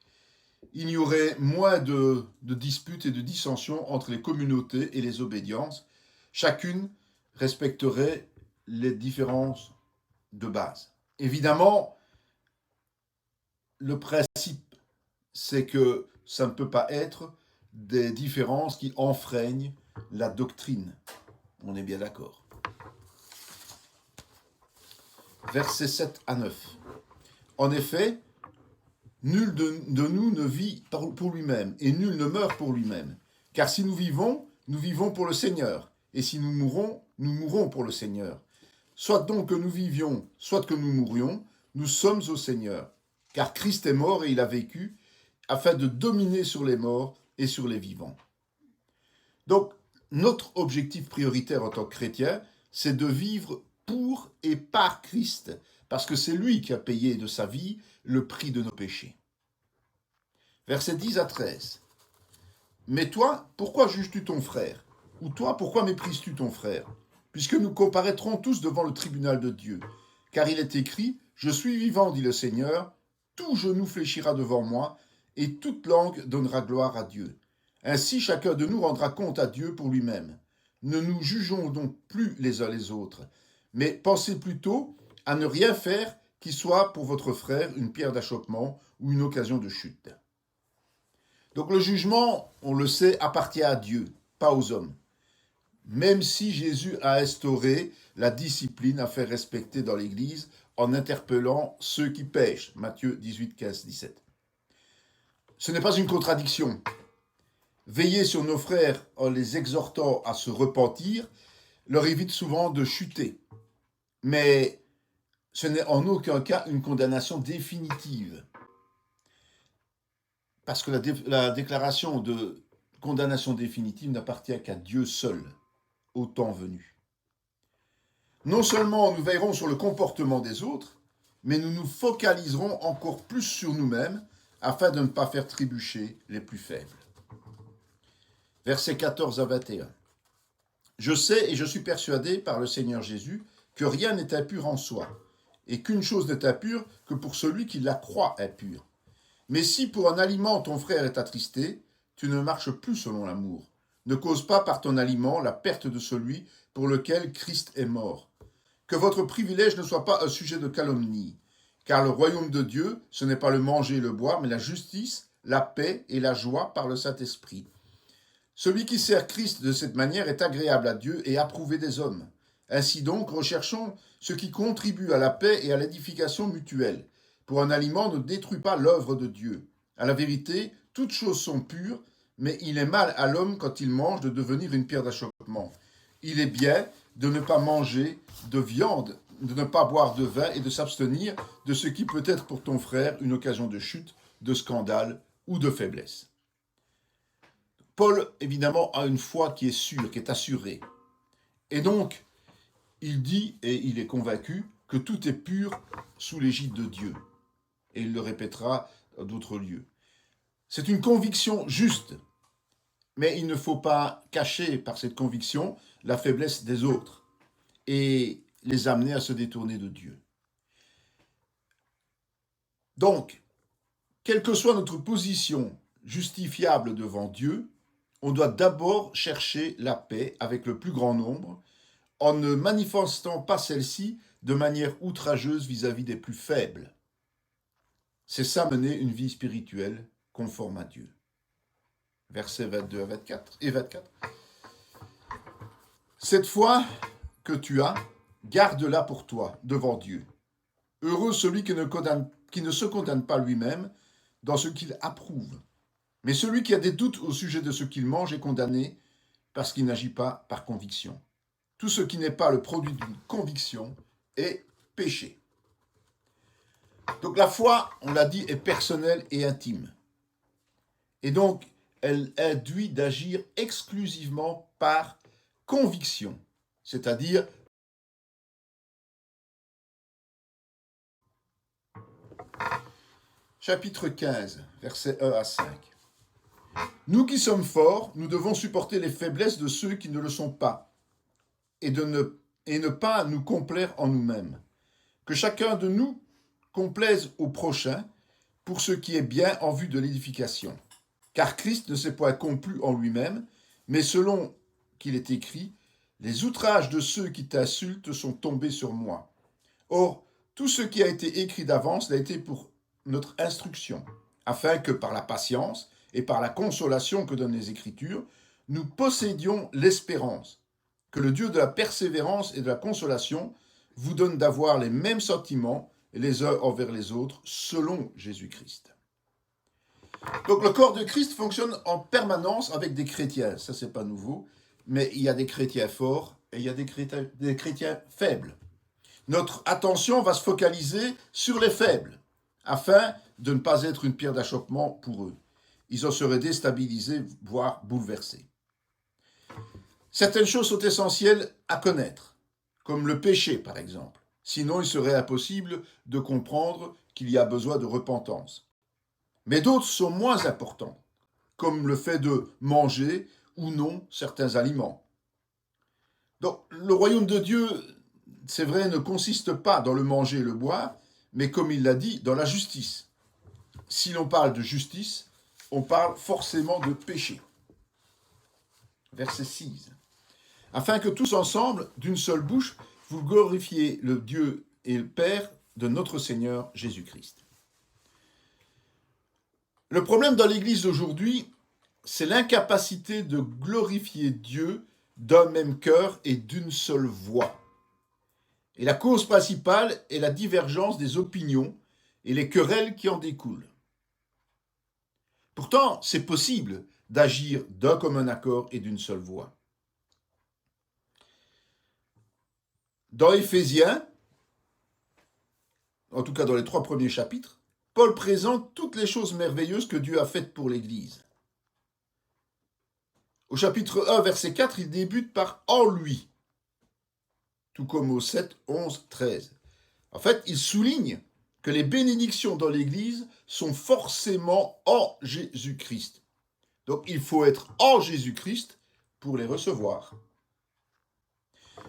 il y aurait moins de disputes et de dissensions entre les communautés et les obédiences. Chacune respecterait les différences de base. Évidemment, le principe, c'est que ça ne peut pas être des différences qui enfreignent la doctrine. On est bien d'accord. Versets 7 à 9. En effet, nul de nous ne vit pour lui-même, et nul ne meurt pour lui-même. Car si nous vivons pour le Seigneur, et si nous mourrons pour le Seigneur. Soit donc que nous vivions, soit que nous mourions, nous sommes au Seigneur. Car Christ est mort et il a vécu, afin de dominer sur les morts et sur les vivants. Donc, notre objectif prioritaire en tant que chrétien, c'est de vivre pour et par Christ, parce que c'est lui qui a payé de sa vie le prix de nos péchés. Versets 10 à 13. Mais toi, pourquoi juges-tu ton frère? Ou toi, pourquoi méprises-tu ton frère? Puisque nous comparaîtrons tous devant le tribunal de Dieu. Car il est écrit, « Je suis vivant, dit le Seigneur, tout genou fléchira devant moi, et toute langue donnera gloire à Dieu. Ainsi chacun de nous rendra compte à Dieu pour lui-même. Ne nous jugeons donc plus les uns les autres, mais pensez plutôt à ne rien faire qui soit pour votre frère une pierre d'achoppement ou une occasion de chute. » Donc le jugement, on le sait, appartient à Dieu, pas aux hommes. Même si Jésus a instauré la discipline à faire respecter dans l'Église en interpellant ceux qui pêchent. Matthieu 18, 15, 17. Ce n'est pas une contradiction. Veiller sur nos frères en les exhortant à se repentir leur évite souvent de chuter. Mais ce n'est en aucun cas une condamnation définitive. Parce que la déclaration de condamnation définitive n'appartient qu'à Dieu seul, au temps venu. Non seulement nous veillerons sur le comportement des autres, mais nous nous focaliserons encore plus sur nous-mêmes afin de ne pas faire trébucher les plus faibles. Versets 14 à 21. Je sais et je suis persuadé par le Seigneur Jésus que rien n'est impur en soi, et qu'une chose n'est impure que pour celui qui la croit impure. Mais si pour un aliment ton frère est attristé, tu ne marches plus selon l'amour. Ne cause pas par ton aliment la perte de celui pour lequel Christ est mort. Que votre privilège ne soit pas un sujet de calomnie, car le royaume de Dieu, ce n'est pas le manger et le boire, mais la justice, la paix et la joie par le Saint-Esprit. Celui qui sert Christ de cette manière est agréable à Dieu et approuvé des hommes. Ainsi donc, recherchons ce qui contribue à la paix et à l'édification mutuelle. Pour un aliment ne détruit pas l'œuvre de Dieu. À la vérité, toutes choses sont pures, mais il est mal à l'homme quand il mange de devenir une pierre d'achoppement. Il est bien de ne pas manger de viande, de ne pas boire de vin et de s'abstenir de ce qui peut être pour ton frère une occasion de chute, de scandale ou de faiblesse. Paul, évidemment, a une foi qui est sûre, qui est assurée. Et donc, il dit, et il est convaincu, que tout est pur sous l'égide de Dieu. Et il le répétera dans d'autres lieux. C'est une conviction juste, mais il ne faut pas cacher par cette conviction la faiblesse des autres et les amener à se détourner de Dieu. Donc, quelle que soit notre position justifiable devant Dieu, on doit d'abord chercher la paix avec le plus grand nombre en ne manifestant pas celle-ci de manière outrageuse vis-à-vis des plus faibles. C'est ça mener une vie spirituelle conforme à Dieu. Versets 22 à 24 et 24. Cette foi que tu as, garde-la pour toi devant Dieu. Heureux celui qui ne se condamne pas lui-même dans ce qu'il approuve. Mais celui qui a des doutes au sujet de ce qu'il mange est condamné parce qu'il n'agit pas par conviction. Tout ce qui n'est pas le produit d'une conviction est péché. Donc la foi, on l'a dit, est personnelle et intime. Et donc, elle induit d'agir exclusivement par conviction, c'est-à-dire chapitre 15, versets 1 à 5. Nous qui sommes forts, nous devons supporter les faiblesses de ceux qui ne le sont pas et ne pas nous complaire en nous-mêmes. Que chacun de nous complaise au prochain pour ce qui est bien en vue de l'édification. Car Christ ne s'est point complu en lui-même, mais selon qu'il est écrit, « Les outrages de ceux qui t'insultent sont tombés sur moi. » Or, tout ce qui a été écrit d'avance l'a été pour notre instruction, afin que par la patience et par la consolation que donnent les Écritures, nous possédions l'espérance. Que le Dieu de la persévérance et de la consolation vous donne d'avoir les mêmes sentiments les uns envers les autres, selon Jésus-Christ. Donc le corps de Christ fonctionne en permanence avec des chrétiens, ça c'est pas nouveau, mais il y a des chrétiens forts et il y a des chrétiens faibles. Notre attention va se focaliser sur les faibles, afin de ne pas être une pierre d'achoppement pour eux. Ils en seraient déstabilisés, voire bouleversés. Certaines choses sont essentielles à connaître, comme le péché par exemple. Sinon, il serait impossible de comprendre qu'il y a besoin de repentance. Mais d'autres sont moins importants, comme le fait de manger ou non certains aliments. Donc, le royaume de Dieu, c'est vrai, ne consiste pas dans le manger et le boire, mais comme il l'a dit, dans la justice. Si l'on parle de justice, on parle forcément de péché. Verset 6. Afin que tous ensemble, d'une seule bouche, vous glorifiez le Dieu et le Père de notre Seigneur Jésus-Christ. Le problème dans l'Église d'aujourd'hui, c'est l'incapacité de glorifier Dieu d'un même cœur et d'une seule voix. Et la cause principale est la divergence des opinions et les querelles qui en découlent. Pourtant, c'est possible d'agir d'un commun accord et d'une seule voix. Dans Éphésiens, en tout cas dans les 3 premiers chapitres, Paul présente toutes les choses merveilleuses que Dieu a faites pour l'Église. Au chapitre 1, verset 4, il débute par « en lui », tout comme au 7, 11, 13. En fait, il souligne que les bénédictions dans l'Église sont forcément en Jésus-Christ. Donc il faut être en Jésus-Christ pour les recevoir.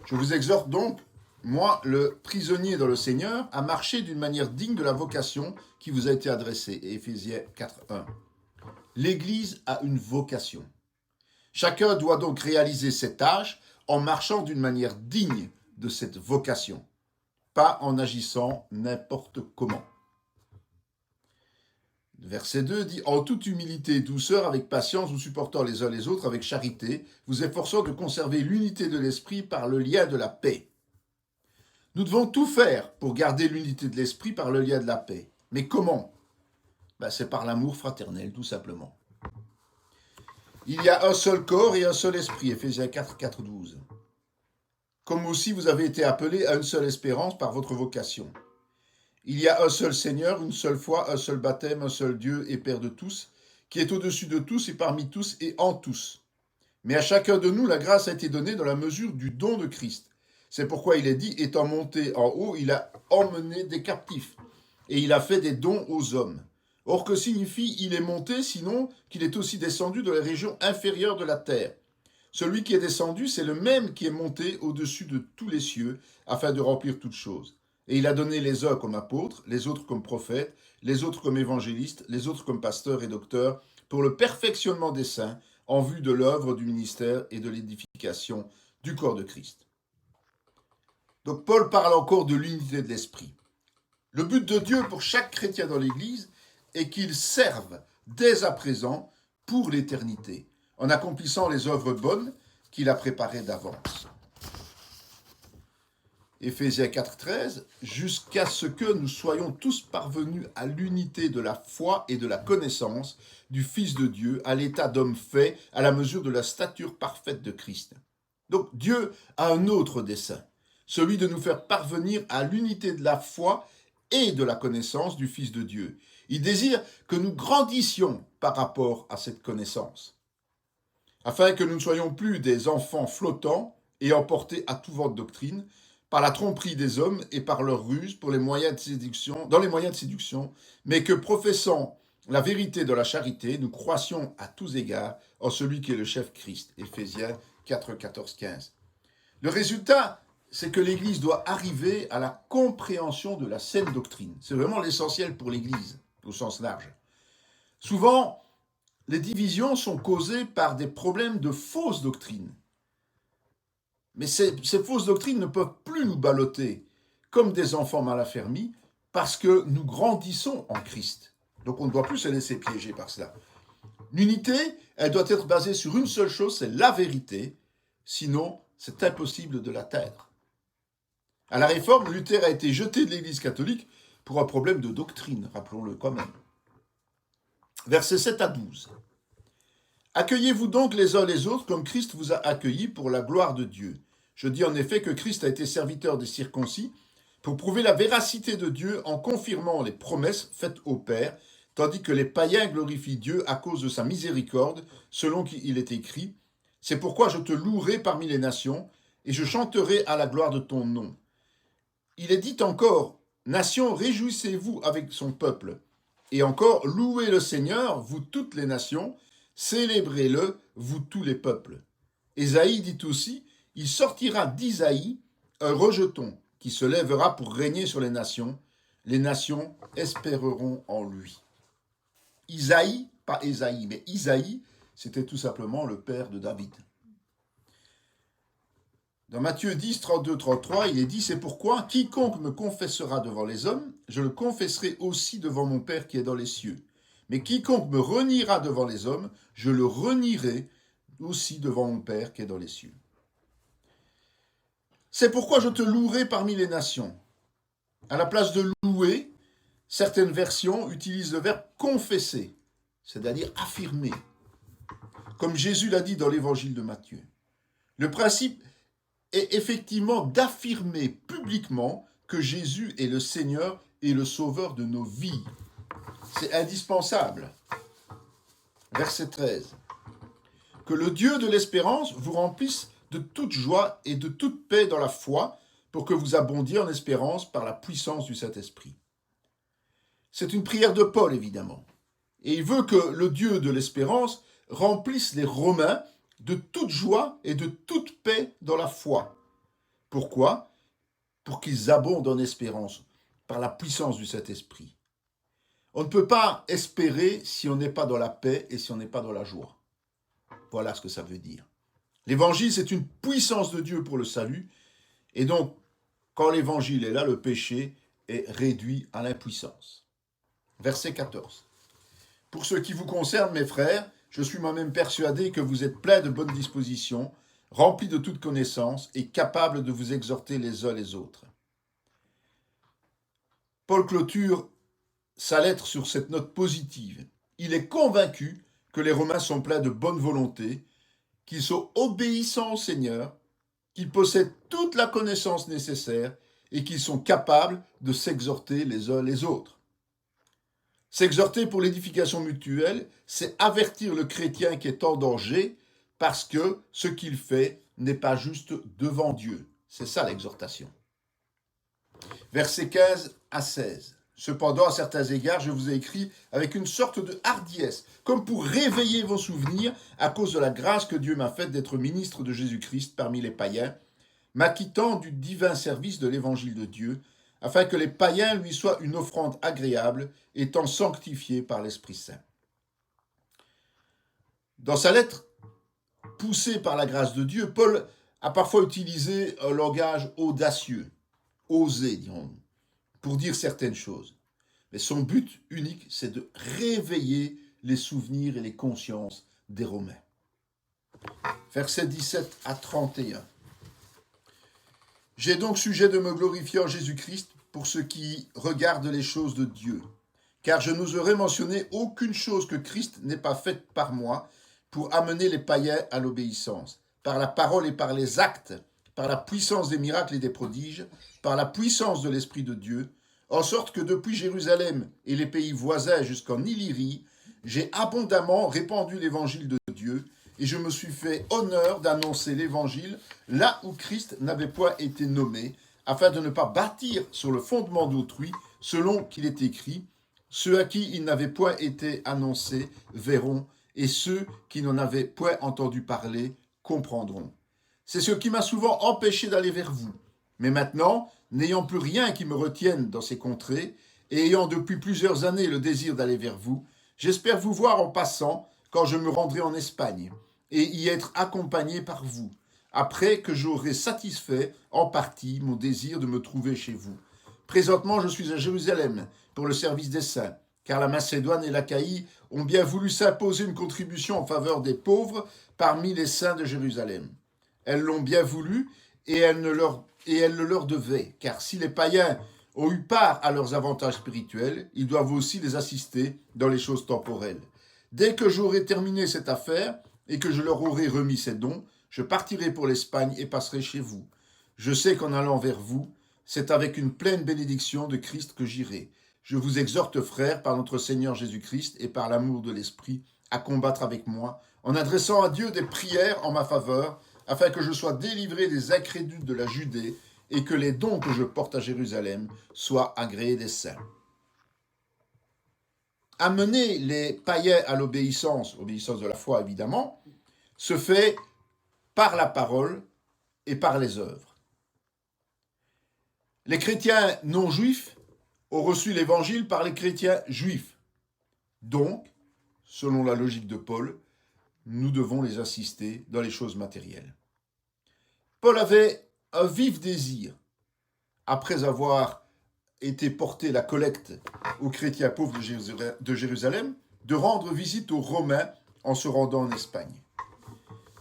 Je vous exhorte donc, moi, le prisonnier dans le Seigneur, à marcher d'une manière digne de la vocation qui vous a été adressée. Éphésiens 4, 1. L'Église a une vocation. Chacun doit donc réaliser ses tâches en marchant d'une manière digne de cette vocation, pas en agissant n'importe comment. Verset 2 dit « En toute humilité et douceur, avec patience, vous supportant les uns les autres avec charité, vous efforçant de conserver l'unité de l'esprit par le lien de la paix. » Nous devons tout faire pour garder l'unité de l'esprit par le lien de la paix. Mais comment ? C'est par l'amour fraternel, tout simplement. Il y a un seul corps et un seul esprit, Éphésiens 4, 4, 12. Comme aussi vous avez été appelés à une seule espérance par votre vocation. Il y a un seul Seigneur, une seule foi, un seul baptême, un seul Dieu et Père de tous, qui est au-dessus de tous et parmi tous et en tous. Mais à chacun de nous, la grâce a été donnée dans la mesure du don de Christ. C'est pourquoi il est dit, étant monté en haut, il a emmené des captifs, et il a fait des dons aux hommes. Or, que signifie il est monté, sinon qu'il est aussi descendu de la région inférieure de la terre. Celui qui est descendu, c'est le même qui est monté au-dessus de tous les cieux, afin de remplir toutes choses. Et il a donné les uns comme apôtres, les autres comme prophètes, les autres comme évangélistes, les autres comme pasteurs et docteurs, pour le perfectionnement des saints, en vue de l'œuvre du ministère et de l'édification du corps de Christ. Donc Paul parle encore de l'unité de l'esprit. Le but de Dieu pour chaque chrétien dans l'Église est qu'il serve dès à présent pour l'éternité, en accomplissant les œuvres bonnes qu'il a préparées d'avance. Éphésiens 4,13, jusqu'à ce que nous soyons tous parvenus à l'unité de la foi et de la connaissance du Fils de Dieu, à l'état d'homme fait, à la mesure de la stature parfaite de Christ. Donc Dieu a un autre dessein, celui de nous faire parvenir à l'unité de la foi et de la connaissance du Fils de Dieu. Il désire que nous grandissions par rapport à cette connaissance, afin que nous ne soyons plus des enfants flottants et emportés à tout vent de doctrine, par la tromperie des hommes et par leurs ruses dans les moyens de séduction, mais que professant la vérité de la charité, nous croissions à tous égards en celui qui est le chef Christ. Éphésiens 4, 14, 15. Le résultat, c'est que l'Église doit arriver à la compréhension de la saine doctrine. C'est vraiment l'essentiel pour l'Église, au sens large. Souvent, les divisions sont causées par des problèmes de fausses doctrines. Mais ces fausses doctrines ne peuvent plus nous balloter comme des enfants mal affermis parce que nous grandissons en Christ. Donc on ne doit plus se laisser piéger par cela. L'unité, elle doit être basée sur une seule chose, c'est la vérité. Sinon, c'est impossible de l'atteindre. À la Réforme, Luther a été jeté de l'Église catholique pour un problème de doctrine, rappelons-le quand même. Versets 7 à 12. Accueillez-vous donc les uns les autres comme Christ vous a accueillis pour la gloire de Dieu. Je dis en effet que Christ a été serviteur des circoncis pour prouver la véracité de Dieu en confirmant les promesses faites au Père, tandis que les païens glorifient Dieu à cause de sa miséricorde, selon qu'il est écrit « C'est pourquoi je te louerai parmi les nations, et je chanterai à la gloire de ton nom. » Il est dit encore « Nations, réjouissez-vous avec son peuple. » Et encore « Louez le Seigneur, vous toutes les nations, célébrez-le, vous tous les peuples. » Ésaïe dit aussi « Il sortira d'Isaïe un rejeton qui se lèvera pour régner sur les nations. Les nations espéreront en lui. » Isaïe, pas Ésaïe, mais Isaïe, c'était tout simplement le père de David. Dans Matthieu 10, 32, 33, il est dit « C'est pourquoi quiconque me confessera devant les hommes, je le confesserai aussi devant mon Père qui est dans les cieux. Mais quiconque me reniera devant les hommes, je le renierai aussi devant mon Père qui est dans les cieux. » C'est pourquoi je te louerai parmi les nations. À la place de louer, certaines versions utilisent le verbe confesser, c'est-à-dire affirmer, comme Jésus l'a dit dans l'évangile de Matthieu. Le principe est effectivement d'affirmer publiquement que Jésus est le Seigneur et le Sauveur de nos vies. C'est indispensable. Verset 13. Que le Dieu de l'espérance vous remplisse de toute joie et de toute paix dans la foi, pour que vous abondiez en espérance par la puissance du Saint-Esprit. C'est une prière de Paul, évidemment. Et il veut que le Dieu de l'espérance remplisse les Romains de toute joie et de toute paix dans la foi. Pourquoi ? Pour qu'ils abondent en espérance par la puissance du Saint-Esprit. On ne peut pas espérer si on n'est pas dans la paix et si on n'est pas dans la joie. Voilà ce que ça veut dire. L'évangile, c'est une puissance de Dieu pour le salut. Et donc, quand l'évangile est là, le péché est réduit à l'impuissance. Verset 14. Pour ce qui vous concerne, mes frères, je suis moi-même persuadé que vous êtes pleins de bonnes dispositions, remplis de toute connaissance et capables de vous exhorter les uns les autres. Paul clôture sa lettre sur cette note positive. Il est convaincu que les Romains sont pleins de bonne volonté, qu'ils sont obéissants au Seigneur, qu'ils possèdent toute la connaissance nécessaire et qu'ils sont capables de s'exhorter les uns les autres. S'exhorter pour l'édification mutuelle, c'est avertir le chrétien qui est en danger parce que ce qu'il fait n'est pas juste devant Dieu. C'est ça l'exhortation. Versets 15 à 16. Cependant, à certains égards, je vous ai écrit avec une sorte de hardiesse, comme pour réveiller vos souvenirs à cause de la grâce que Dieu m'a faite d'être ministre de Jésus-Christ parmi les païens, m'acquittant du divin service de l'évangile de Dieu, afin que les païens lui soient une offrande agréable, étant sanctifiés par l'Esprit Saint. Dans sa lettre, poussée par la grâce de Dieu, Paul a parfois utilisé un langage audacieux, osé, dirons-nous, pour dire certaines choses. Mais son but unique, c'est de réveiller les souvenirs et les consciences des Romains. Versets 17 à 31. J'ai donc sujet de me glorifier en Jésus-Christ pour ce qui regarde les choses de Dieu. Car je n'oserais mentionner aucune chose que Christ n'ait pas faite par moi pour amener les païens à l'obéissance, par la parole et par les actes, par la puissance des miracles et des prodiges, par la puissance de l'Esprit de Dieu, en sorte que depuis Jérusalem et les pays voisins jusqu'en Illyrie, j'ai abondamment répandu l'évangile de Dieu, et je me suis fait honneur d'annoncer l'évangile là où Christ n'avait point été nommé, afin de ne pas bâtir sur le fondement d'autrui, selon qu'il est écrit, ceux à qui il n'avait point été annoncé verront, et ceux qui n'en avaient point entendu parler comprendront. C'est ce qui m'a souvent empêché d'aller vers vous. Mais maintenant, n'ayant plus rien qui me retienne dans ces contrées, et ayant depuis plusieurs années le désir d'aller vers vous, j'espère vous voir en passant quand je me rendrai en Espagne, et y être accompagné par vous, après que j'aurai satisfait en partie mon désir de me trouver chez vous. Présentement, je suis à Jérusalem pour le service des saints, car la Macédoine et l'Achaïe ont bien voulu s'imposer une contribution en faveur des pauvres parmi les saints de Jérusalem. Elles l'ont bien voulu et elles le leur devaient, car si les païens ont eu part à leurs avantages spirituels, ils doivent aussi les assister dans les choses temporelles. Dès que j'aurai terminé cette affaire et que je leur aurai remis ces dons, je partirai pour l'Espagne et passerai chez vous. Je sais qu'en allant vers vous, c'est avec une pleine bénédiction de Christ que j'irai. Je vous exhorte, frères, par notre Seigneur Jésus-Christ et par l'amour de l'Esprit, à combattre avec moi, en adressant à Dieu des prières en ma faveur, afin que je sois délivré des incrédules de la Judée et que les dons que je porte à Jérusalem soient agréés des saints. Amener les païens à l'obéissance, obéissance de la foi évidemment, se fait par la parole et par les œuvres. Les chrétiens non juifs ont reçu l'évangile par les chrétiens juifs. Donc, selon la logique de Paul, nous devons les assister dans les choses matérielles. Paul avait un vif désir, après avoir été porté la collecte aux chrétiens pauvres de Jérusalem, de rendre visite aux Romains en se rendant en Espagne.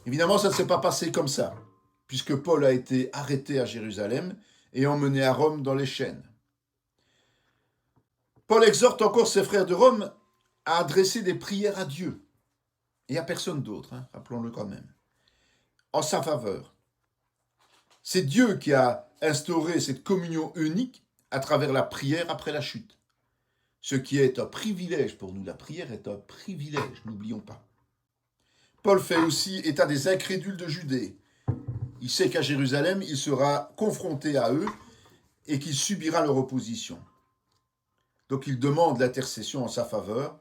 Évidemment, ça ne s'est pas passé comme ça, puisque Paul a été arrêté à Jérusalem et emmené à Rome dans les chaînes. Paul exhorte encore ses frères de Rome à adresser des prières à Dieu, et à personne d'autre, rappelons-le quand même, en sa faveur. C'est Dieu qui a instauré cette communion unique à travers la prière après la chute. Ce qui est un privilège pour nous. La prière est un privilège, n'oublions pas. Paul fait aussi état des incrédules de Judée. Il sait qu'à Jérusalem, il sera confronté à eux et qu'il subira leur opposition. Donc il demande l'intercession en sa faveur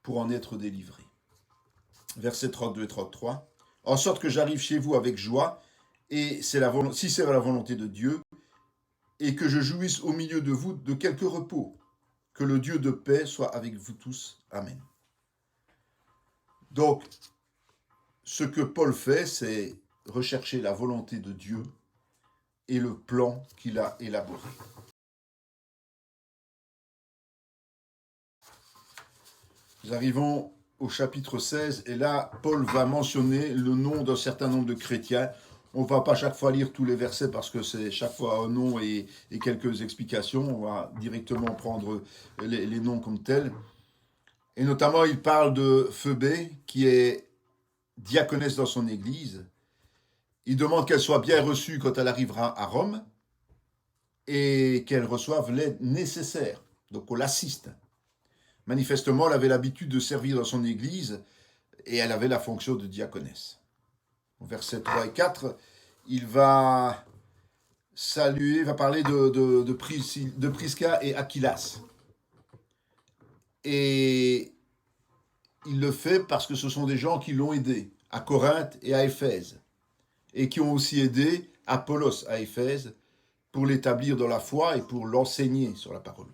pour en être délivré. Versets 32 et 33. En sorte que j'arrive chez vous avec joie, et si c'est la volonté de Dieu, et que je jouisse au milieu de vous de quelque repos. Que le Dieu de paix soit avec vous tous. Amen. Donc, ce que Paul fait, c'est rechercher la volonté de Dieu et le plan qu'il a élaboré. Nous arrivons au chapitre 16, et là, Paul va mentionner le nom d'un certain nombre de chrétiens. On ne va pas chaque fois lire tous les versets parce que c'est chaque fois un nom et quelques explications. On va directement prendre les noms comme tels. Et notamment, il parle de Phoebé, qui est diaconesse dans son église. Il demande qu'elle soit bien reçue quand elle arrivera à Rome et qu'elle reçoive l'aide nécessaire. Donc, on l'assiste. Manifestement, elle avait l'habitude de servir dans son église et elle avait la fonction de diaconesse. Au verset 3 et 4, il va saluer, va parler de Prisca et Aquilas. Et il le fait parce que ce sont des gens qui l'ont aidé à Corinthe et à Éphèse, et qui ont aussi aidé Apollos à Éphèse pour l'établir dans la foi et pour l'enseigner sur la parole.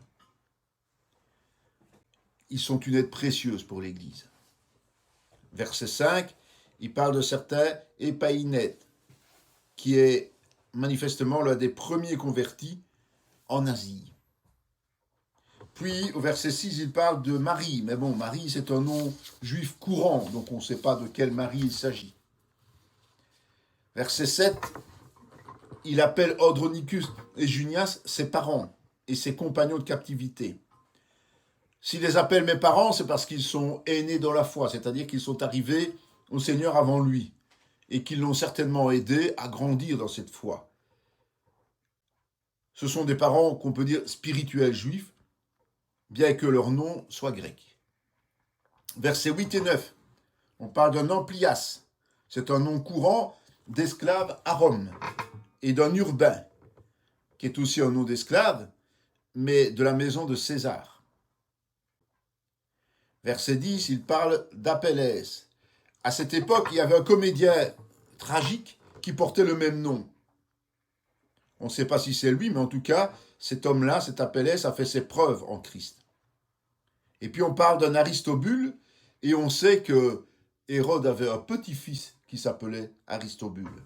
Ils sont une aide précieuse pour l'Église. Verset 5, il parle de certains Épaïnètes, qui est manifestement l'un des premiers convertis en Asie. Puis, au verset 6, il parle de Marie. Mais bon, Marie, c'est un nom juif courant, donc on ne sait pas de quelle Marie il s'agit. Verset 7, il appelle Andronicus et Junias ses parents et ses compagnons de captivité. S'il les appelle mes parents, c'est parce qu'ils sont aînés dans la foi, c'est-à-dire qu'ils sont arrivés au Seigneur avant lui et qu'ils l'ont certainement aidé à grandir dans cette foi. Ce sont des parents qu'on peut dire spirituels juifs, bien que leur nom soit grec. Versets 8 et 9, on parle d'un Amplias. C'est un nom courant d'esclave à Rome, et d'un Urbain, qui est aussi un nom d'esclave, mais de la maison de César. Verset 10, il parle d'Apelles. À cette époque, il y avait un comédien tragique qui portait le même nom. On ne sait pas si c'est lui, mais en tout cas, cet homme-là, cet Apelles, a fait ses preuves en Christ. Et puis on parle d'un Aristobule, et on sait que Hérode avait un petit-fils qui s'appelait Aristobule.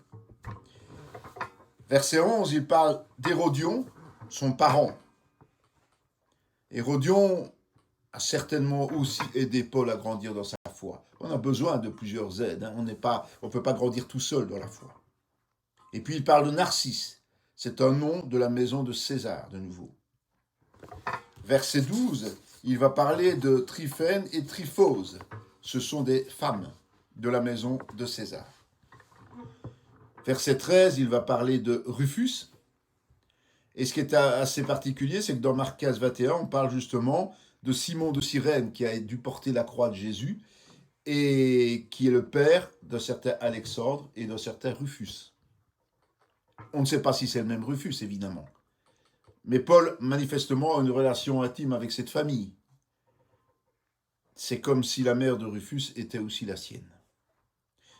Verset 11, il parle d'Hérodion, son parent. Hérodion a certainement aussi aidé Paul à grandir dans sa foi. On a besoin de plusieurs aides, on ne peut pas grandir tout seul dans la foi. Et puis il parle de Narcisse, c'est un nom de la maison de César, de nouveau. Verset 12, il va parler de Tryphène et Tryphose, ce sont des femmes de la maison de César. Verset 13, il va parler de Rufus. Et ce qui est assez particulier, c'est que dans Marc 15, 21, on parle justement de Simon de Cyrène qui a dû porter la croix de Jésus et qui est le père d'un certain Alexandre et d'un certain Rufus. On ne sait pas si c'est le même Rufus, évidemment. Mais Paul, manifestement, a une relation intime avec cette famille. C'est comme si la mère de Rufus était aussi la sienne.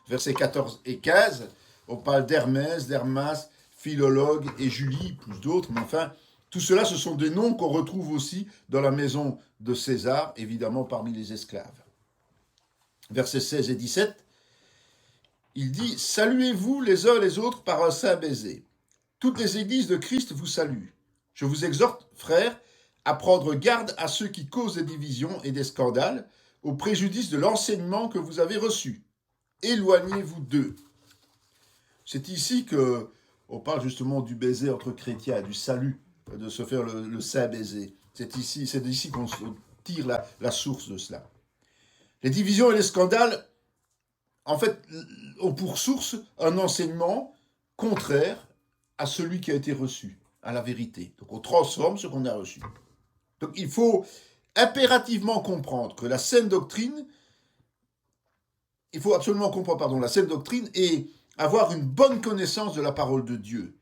Versets 14 et 15, on parle d'Hermès, d'Hermas, Philologue et Julie, plus d'autres, mais enfin, tout cela, ce sont des noms qu'on retrouve aussi dans la maison de César, évidemment parmi les esclaves. Versets 16 et 17, il dit « Saluez-vous les uns les autres par un saint baiser. Toutes les églises de Christ vous saluent. Je vous exhorte, frères, à prendre garde à ceux qui causent des divisions et des scandales, au préjudice de l'enseignement que vous avez reçu. Éloignez-vous d'eux. » C'est ici qu'on parle justement du baiser entre chrétiens, du salut, de se faire le saint baiser. C'est d'ici qu'on tire la source de cela. Les divisions et les scandales, en fait, ont pour source un enseignement contraire à celui qui a été reçu, à la vérité. Donc on transforme ce qu'on a reçu. Donc il faut impérativement comprendre que la saine doctrine, il faut absolument comprendre, la saine doctrine et avoir une bonne connaissance de la parole de Dieu.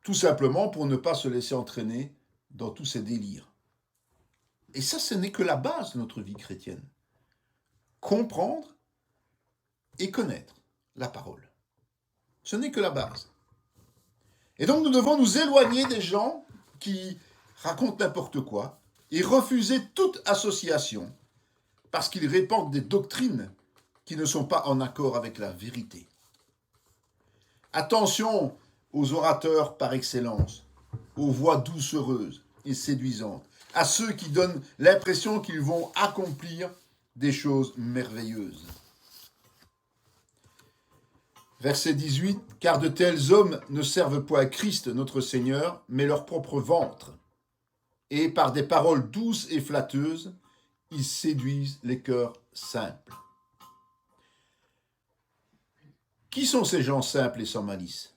Tout simplement pour ne pas se laisser entraîner dans tous ces délires. Et ça, ce n'est que la base de notre vie chrétienne. Comprendre et connaître la parole. Ce n'est que la base. Et donc nous devons nous éloigner des gens qui racontent n'importe quoi et refuser toute association parce qu'ils répandent des doctrines qui ne sont pas en accord avec la vérité. Attention aux orateurs par excellence, aux voix doucereuses et séduisantes, à ceux qui donnent l'impression qu'ils vont accomplir des choses merveilleuses. Verset 18, « Car de tels hommes ne servent point Christ notre Seigneur, mais leur propre ventre. Et par des paroles douces et flatteuses, ils séduisent les cœurs simples. » Qui sont ces gens simples et sans malice?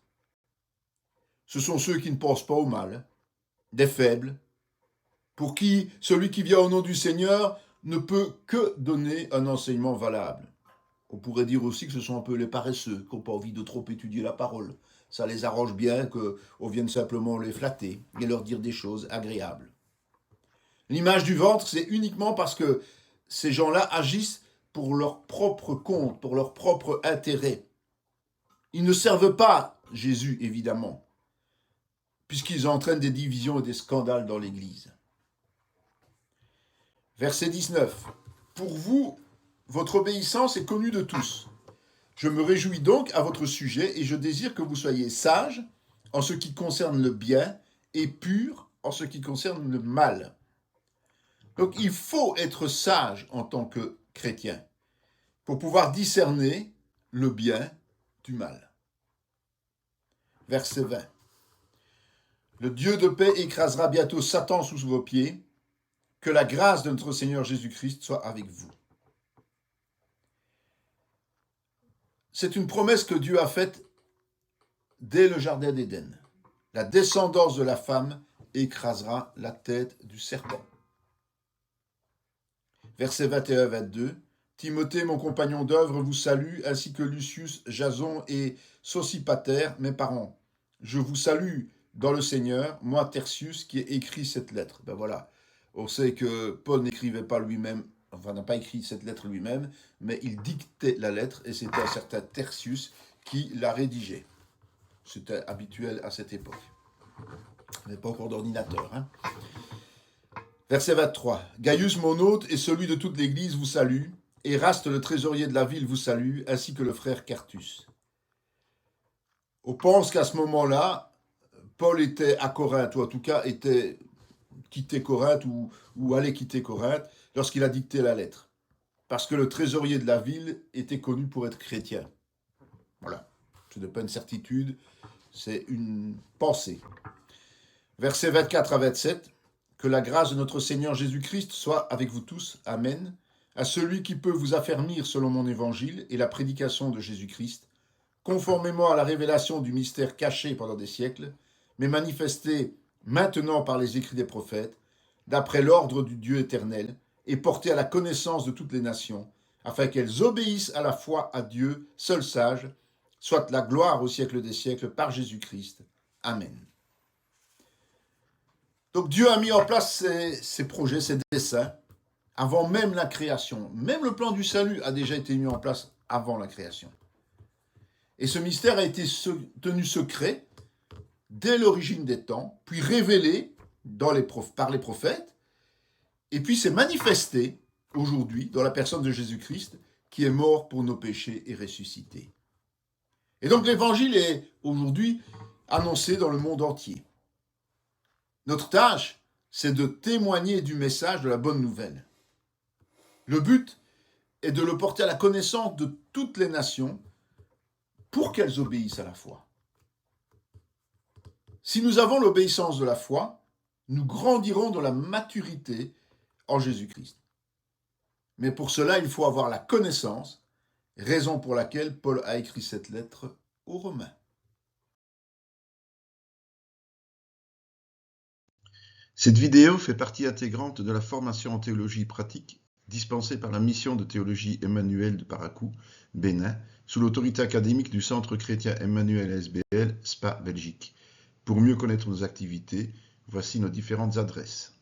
Ce sont ceux qui ne pensent pas au mal, des faibles, pour qui celui qui vient au nom du Seigneur ne peut que donner un enseignement valable. On pourrait dire aussi que ce sont un peu les paresseux, qui n'ont pas envie de trop étudier la parole. Ça les arrange bien qu'on vienne simplement les flatter et leur dire des choses agréables. L'image du ventre, c'est uniquement parce que ces gens-là agissent pour leur propre compte, pour leur propre intérêt. Ils ne servent pas Jésus, évidemment, puisqu'ils entraînent des divisions et des scandales dans l'Église. Verset 19. « Pour vous, votre obéissance est connue de tous. Je me réjouis donc à votre sujet et je désire que vous soyez sages en ce qui concerne le bien et purs en ce qui concerne le mal. » Donc il faut être sage en tant que chrétien pour pouvoir discerner le bien du mal. verset 20. Le Dieu de paix écrasera bientôt Satan sous vos pieds. Que la grâce de notre Seigneur Jésus-Christ soit avec vous. C'est une promesse que Dieu a faite dès le jardin d'Éden. La descendance de la femme écrasera la tête du serpent. Versets 21-22. Timothée, mon compagnon d'œuvre, vous salue, ainsi que Lucius, Jason et Sosipater, mes parents. Je vous salue dans le Seigneur, moi Tertius, qui ai écrit cette lettre. Ben voilà, on sait que Paul n'écrivait pas lui-même, enfin n'a pas écrit cette lettre lui-même, mais il dictait la lettre, et c'était un certain Tertius qui la rédigeait. C'était habituel à cette époque. Il n'y avait pas encore d'ordinateur. Hein. Verset 23. Gaius, mon hôte, et celui de toute l'Église vous salue. Éraste, le trésorier de la ville, vous salue, ainsi que le frère Quartus. On pense qu'à ce moment-là, Paul était à Corinthe, ou en tout cas était quitté Corinthe, ou allait quitter Corinthe, lorsqu'il a dicté la lettre. Parce que le trésorier de la ville était connu pour être chrétien. Voilà. Ce n'est pas une certitude, c'est une pensée. Versets 24 à 27. Que la grâce de notre Seigneur Jésus-Christ soit avec vous tous. Amen. À celui qui peut vous affermir selon mon évangile et la prédication de Jésus-Christ, conformément à la révélation du mystère caché pendant des siècles, mais manifesté maintenant par les écrits des prophètes, d'après l'ordre du Dieu éternel, et porté à la connaissance de toutes les nations, afin qu'elles obéissent à la foi à Dieu, seul sage, soit la gloire au siècle des siècles par Jésus-Christ. Amen. Donc Dieu a mis en place ses projets, ses desseins, avant même la création. Même le plan du salut a déjà été mis en place avant la création. Et ce mystère a été tenu secret dès l'origine des temps, puis révélé par les prophètes, et puis s'est manifesté aujourd'hui dans la personne de Jésus-Christ, qui est mort pour nos péchés et ressuscité. Et donc l'évangile est aujourd'hui annoncé dans le monde entier. Notre tâche, c'est de témoigner du message de la bonne nouvelle. Le but est de le porter à la connaissance de toutes les nations pour qu'elles obéissent à la foi. Si nous avons l'obéissance de la foi, nous grandirons dans la maturité en Jésus-Christ. Mais pour cela, il faut avoir la connaissance, raison pour laquelle Paul a écrit cette lettre aux Romains. Cette vidéo fait partie intégrante de la formation en théologie pratique dispensée par la mission de théologie Emmanuel de Paracou, Bénin, sous l'autorité académique du Centre chrétien Emmanuel SBL, Spa, Belgique. Pour mieux connaître nos activités, voici nos différentes adresses.